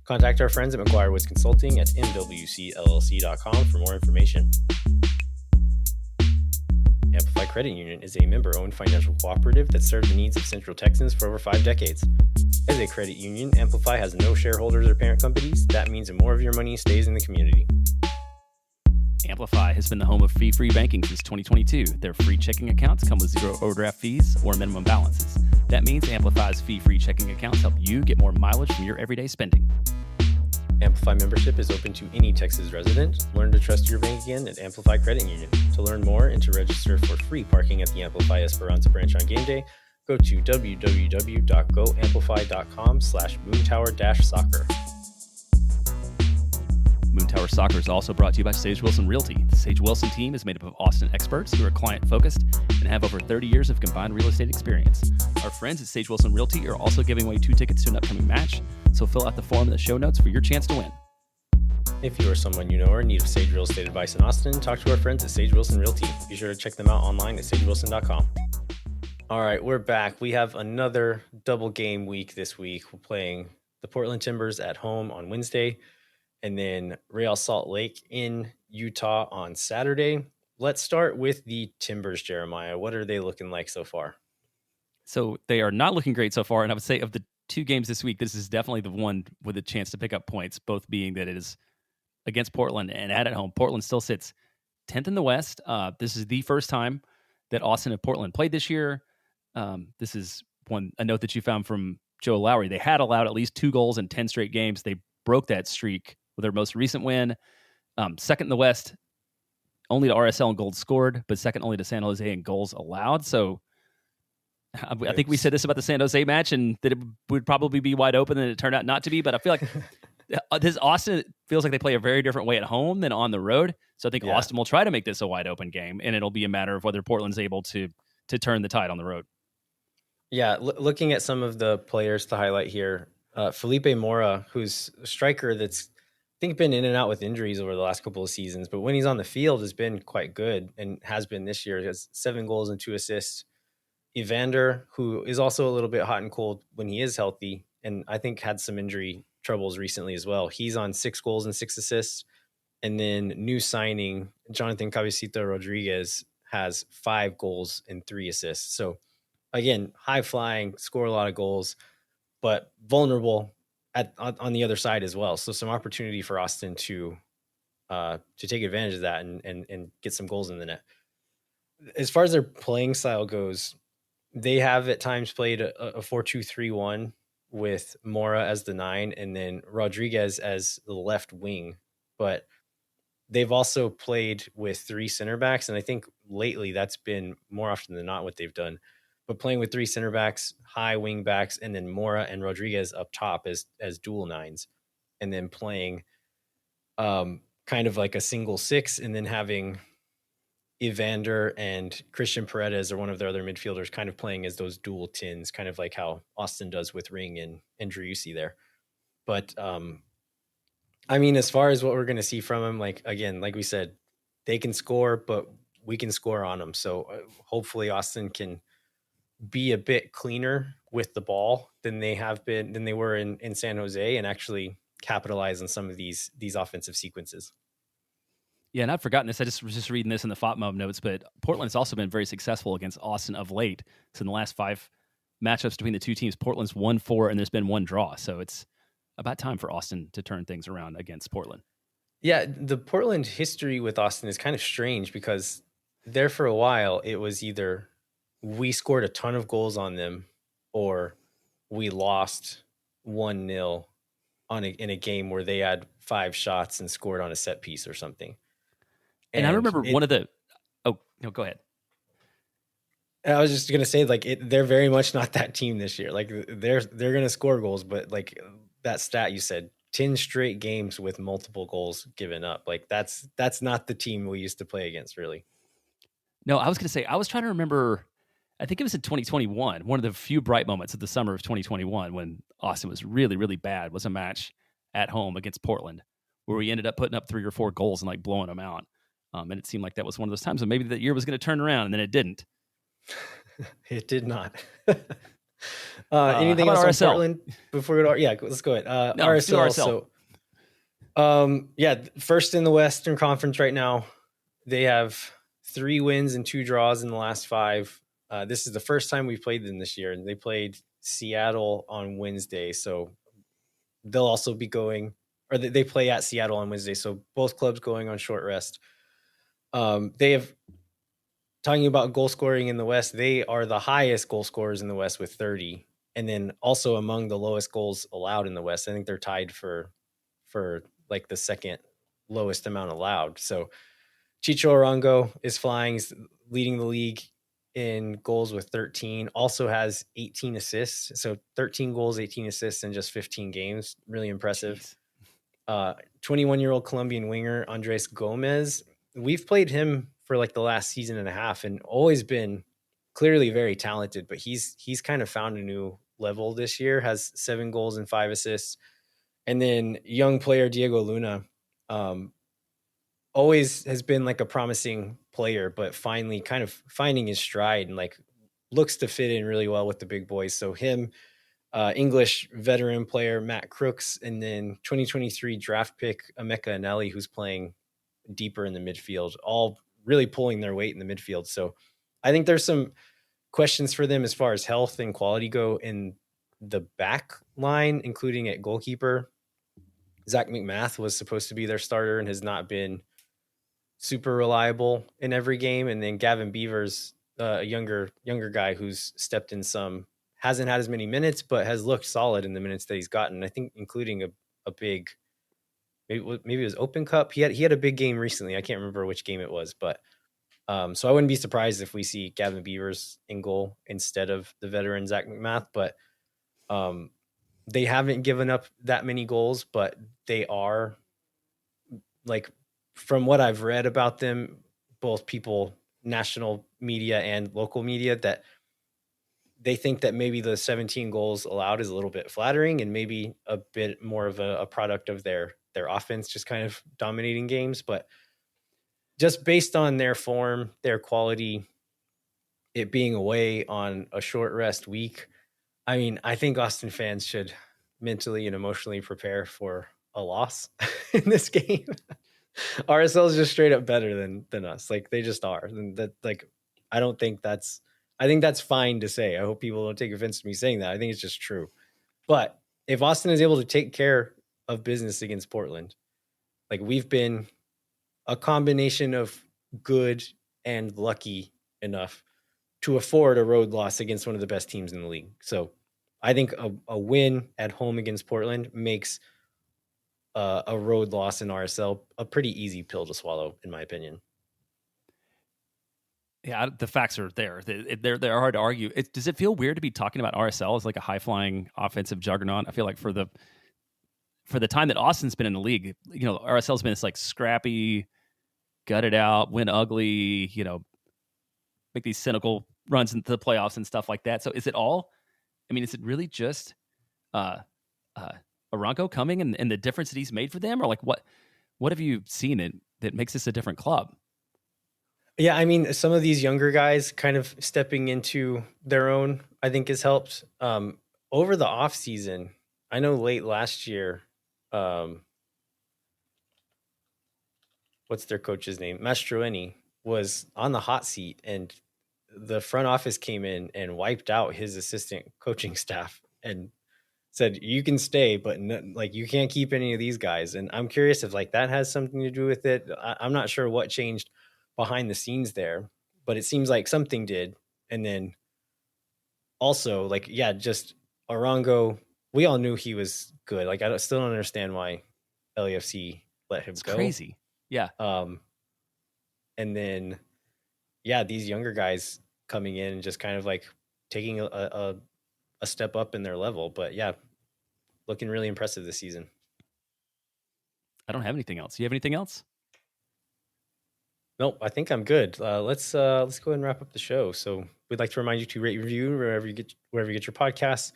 Contact our friends at McGuire Woods Consulting at mwcllc.com for more information. Amplify Credit Union is a member-owned financial cooperative that served the needs of Central Texans for over 5 decades. As a credit union, Amplify has no shareholders or parent companies. That means more of your money stays in the community. Amplify has been the home of fee-free banking since 2022. Their free checking accounts come with 0 overdraft fees or minimum balances. That means Amplify's fee-free checking accounts help you get more mileage from your everyday spending. Amplify membership is open to any Texas resident. Learn to trust your bank again at Amplify Credit Union. To learn more and to register for free parking at the Amplify Esperanza branch on game day, go to www.goamplify.com/moontower-soccer. Moon Tower Soccer is also brought to you by Sage Wilson Realty. The Sage Wilson team is made up of Austin experts who are client-focused and have over 30 years of combined real estate experience. Our friends at Sage Wilson Realty are also giving away 2 tickets to an upcoming match, so fill out the form in the show notes for your chance to win. If you or someone you know are in need of Sage real estate advice in Austin, talk to our friends at Sage Wilson Realty. Be sure to check them out online at sagewilson.com. All right, we're back. We have another double game week this week. We're playing the Portland Timbers at home on Wednesday, and then Real Salt Lake in Utah on Saturday. Let's start with the Timbers, Jeremiah. What are they looking like so far? So they are not looking great so far, and I would say of the 2 games this week, this is definitely the one with a chance to pick up points, both being that it is against Portland and at home. Portland still sits 10th in the West. This is the first time that Austin and Portland played this year. This is a note that you found from Joe Lowry. They had allowed at least 2 goals in 10 straight games. They broke that streak with their most recent win. Second in the West, only to RSL in goals scored, but second only to San Jose in goals allowed. So I think we said this about the San Jose match and that it would probably be wide open, and it turned out not to be. But I feel like this Austin feels like they play a very different way at home than on the road. So I think Austin will try to make this a wide open game, and it'll be a matter of whether Portland's able to turn the tide on the road. Yeah, looking at some of the players to highlight here, Felipe Mora, who's a striker that's I think been in and out with injuries over the last couple of seasons, but when he's on the field has been quite good and has been this year. He has 7 goals and 2 assists. Evander, who is also a little bit hot and cold when he is healthy, and I think had some injury troubles recently as well. He's on 6 goals and 6 assists. And then new signing, Jonathan Cabecita Rodriguez has 5 goals and 3 assists. So again, high flying, score a lot of goals, but vulnerable on the other side as well. So some opportunity for Austin to take advantage of that and get some goals in the net. As far as their playing style goes, they have at times played a 4-2-3-1 with Mora as the 9 and then Rodriguez as the left wing. But they've also played with 3 center backs, and I think lately that's been more often than not what they've done. But playing with 3 center backs, high wing backs, and then Mora and Rodriguez up top as dual 9s, and then playing kind of like a single 6, and then having Evander and Christian Paredes or one of their other midfielders kind of playing as those dual 10s, kind of like how Austin does with Ring and Driussi there. But I mean, as far as what we're going to see from him, like, again, like we said, they can score, but we can score on them. So hopefully Austin can be a bit cleaner with the ball than they were in San Jose, and actually capitalize on some of these offensive sequences. Yeah, and I've forgotten this. I just was just reading this in the FOTMOB notes, but Portland has also been very successful against Austin of late. So in the last 5 matchups between the two teams, Portland's won 4 and there's been 1 draw. So it's about time for Austin to turn things around against Portland. Yeah, the Portland history with Austin is kind of strange because there for a while it was either we scored a ton of goals on them or we lost 1-0 in a game where they had 5 shots and scored on a set piece or something. And I remember one of the oh no, go ahead. I was just gonna say, like, they're very much not that team this year. Like, they're gonna score goals, but like that stat you said, 10 straight games with multiple goals given up. Like, that's not the team we used to play against, really. No, I was going to say, I was trying to remember, I think it was in 2021, one of the few bright moments of the summer of 2021 when Austin was really, really bad, was a match at home against Portland where we ended up putting up 3 or 4 goals and like blowing them out. And it seemed like that was one of those times when maybe that year was going to turn around, and then it didn't. It did not. How Anything about else on RSL? Portland before we go? Yeah, let's go ahead. No, let's do RSL. So, yeah, first in the Western Conference right now. They have 3 wins and 2 draws in the last 5. This is the first time we've played them this year, and they played Seattle on Wednesday. So they'll also be going, or they play at Seattle on Wednesday. So both clubs going on short rest. They have, talking about goal scoring in the West, they are the highest goal scorers in the West with 30, and then also among the lowest goals allowed in the West. I think they're tied for like the second lowest amount allowed. So Chicho Arango is flying, is leading the league in goals with 13, also has 18 assists. So 13 goals, 18 assists in just 15 games. Really impressive. 21-year-old Colombian winger, Andres Gomez. We've played him for like the last season and a half and always been clearly very talented, but he's kind of found a new level this year, has 7 goals and 5 assists. And then young player Diego Luna, always has been like a promising player, but finally kind of finding his stride and like looks to fit in really well with the big boys. So him, English veteran player Matt Crooks, and then 2023 draft pick Emeka Anelli, who's playing deeper in the midfield, all really pulling their weight in the midfield. So I think there's some questions for them as far as health and quality go in the back line, including at goalkeeper. Zach McMath was supposed to be their starter and has not been super reliable in every game. And then Gavin Beavers, a younger guy who's stepped in some, hasn't had as many minutes, but has looked solid in the minutes that he's gotten. I think including a big, maybe it was Open Cup. He had a big game recently. I can't remember which game it was, but so I wouldn't be surprised if we see Gavin Beavers in goal instead of the veteran Zach McMath. But they haven't given up that many goals, but they are, like, from what I've read about them, both people, national media and local media, that they think that maybe the 17 goals allowed is a little bit flattering and maybe a bit more of a product of their offense just kind of dominating games. But just based on their form, their quality, it being away on a short rest week, I mean, I think Austin fans should mentally and emotionally prepare for a loss in this game. RSL is just straight up better than us. Like, they just are. And that, like, I think that's fine to say. I hope people don't take offense to me saying that. I think it's just true. But if Austin is able to take care of business against Portland, like, we've been a combination of good and lucky enough to afford a road loss against one of the best teams in the league. So I think a win at home against Portland makes a road loss in RSL a pretty easy pill to swallow, in my opinion. Yeah, the facts are there. They're hard to argue. Does it feel weird to be talking about RSL as like a high-flying offensive juggernaut? I feel like for the time that Austin's been in the league, you know, RSL's been this like scrappy, gut it out, win ugly, you know, make these cynical runs into the playoffs and stuff like that. So is it really just Arango coming and the difference that he's made for them? Or like what have you seen that makes this a different club? Yeah, I mean, some of these younger guys kind of stepping into their own, I think, has helped. Over the off season, I know late last year, what's their coach's name? Mastroeni was on the hot seat, and the front office came in and wiped out his assistant coaching staff and said, you can stay, but like, you can't keep any of these guys. And I'm curious if like that has something to do with it. I'm not sure what changed behind the scenes there, but it seems like something did. And then also, like, yeah, just Arango, we all knew he was good. Like, still don't understand why LAFC let him go. Crazy. Yeah. And then, yeah, these younger guys coming in and just kind of like taking a step up in their level. But yeah, looking really impressive this season. I don't have anything else. You have anything else? Nope, I think I'm good. Let's go ahead and wrap up the show. So we'd like to remind you to rate, review wherever you get your podcasts.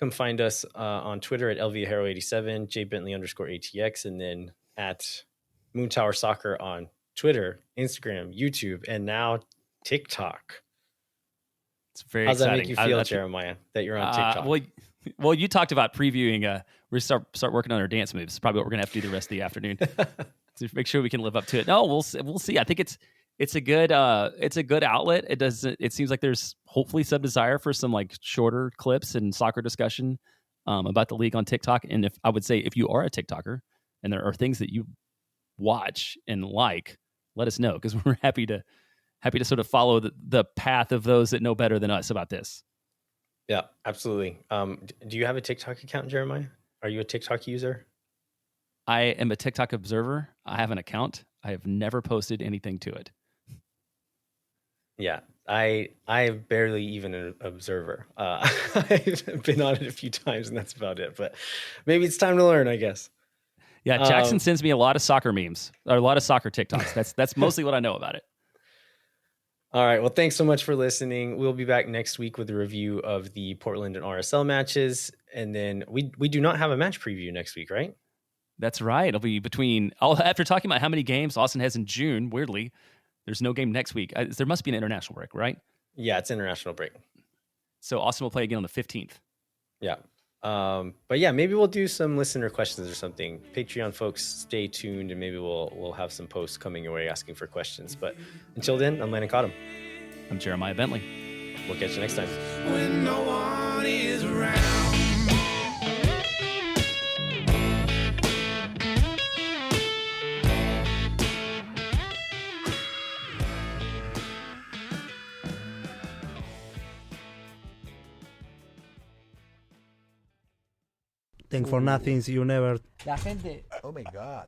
Come find us on Twitter at LVHero87, JBentley_ATX, and then at Moon Tower Soccer on Twitter, Instagram, YouTube, and now TikTok. It's very How's exciting. that make you feel, Jeremiah, that you're on TikTok? Well, you talked about previewing. We're start working on our dance moves. It's probably what we're gonna have to do the rest of the afternoon to make sure we can live up to it. No, we'll see. I think it's a good outlet. It seems like there's hopefully some desire for some like shorter clips and soccer discussion about the league on TikTok. And if you are a TikToker and there are things that you watch and like, let us know, because we're happy to sort of follow the path of those that know better than us about this. Yeah, absolutely. Do you have a TikTok account, Jeremiah? Are you a TikTok user? I am a TikTok observer. I have an account. I have never posted anything to it. Yeah, I'm barely even an observer. I've been on it a few times, and that's about it. But maybe it's time to learn, I guess. Yeah, Jackson sends me a lot of soccer memes, or a lot of soccer TikToks. That's mostly what I know about it. All right. Well, thanks so much for listening. We'll be back next week with a review of the Portland and RSL matches. And then we do not have a match preview next week, right? That's right. It'll be after talking about how many games Austin has in June, weirdly, there's no game next week. There must be an international break, right? Yeah, it's international break. So Austin will play again on the 15th. Yeah. But yeah, maybe we'll do some listener questions or something. Patreon folks, stay tuned, and maybe we'll have some posts coming your way asking for questions. But until then, I'm Landon Cottam. I'm Jeremiah Bentley. We'll catch you next time. When no one is around. Think for nothings, you never. La gente Oh my God.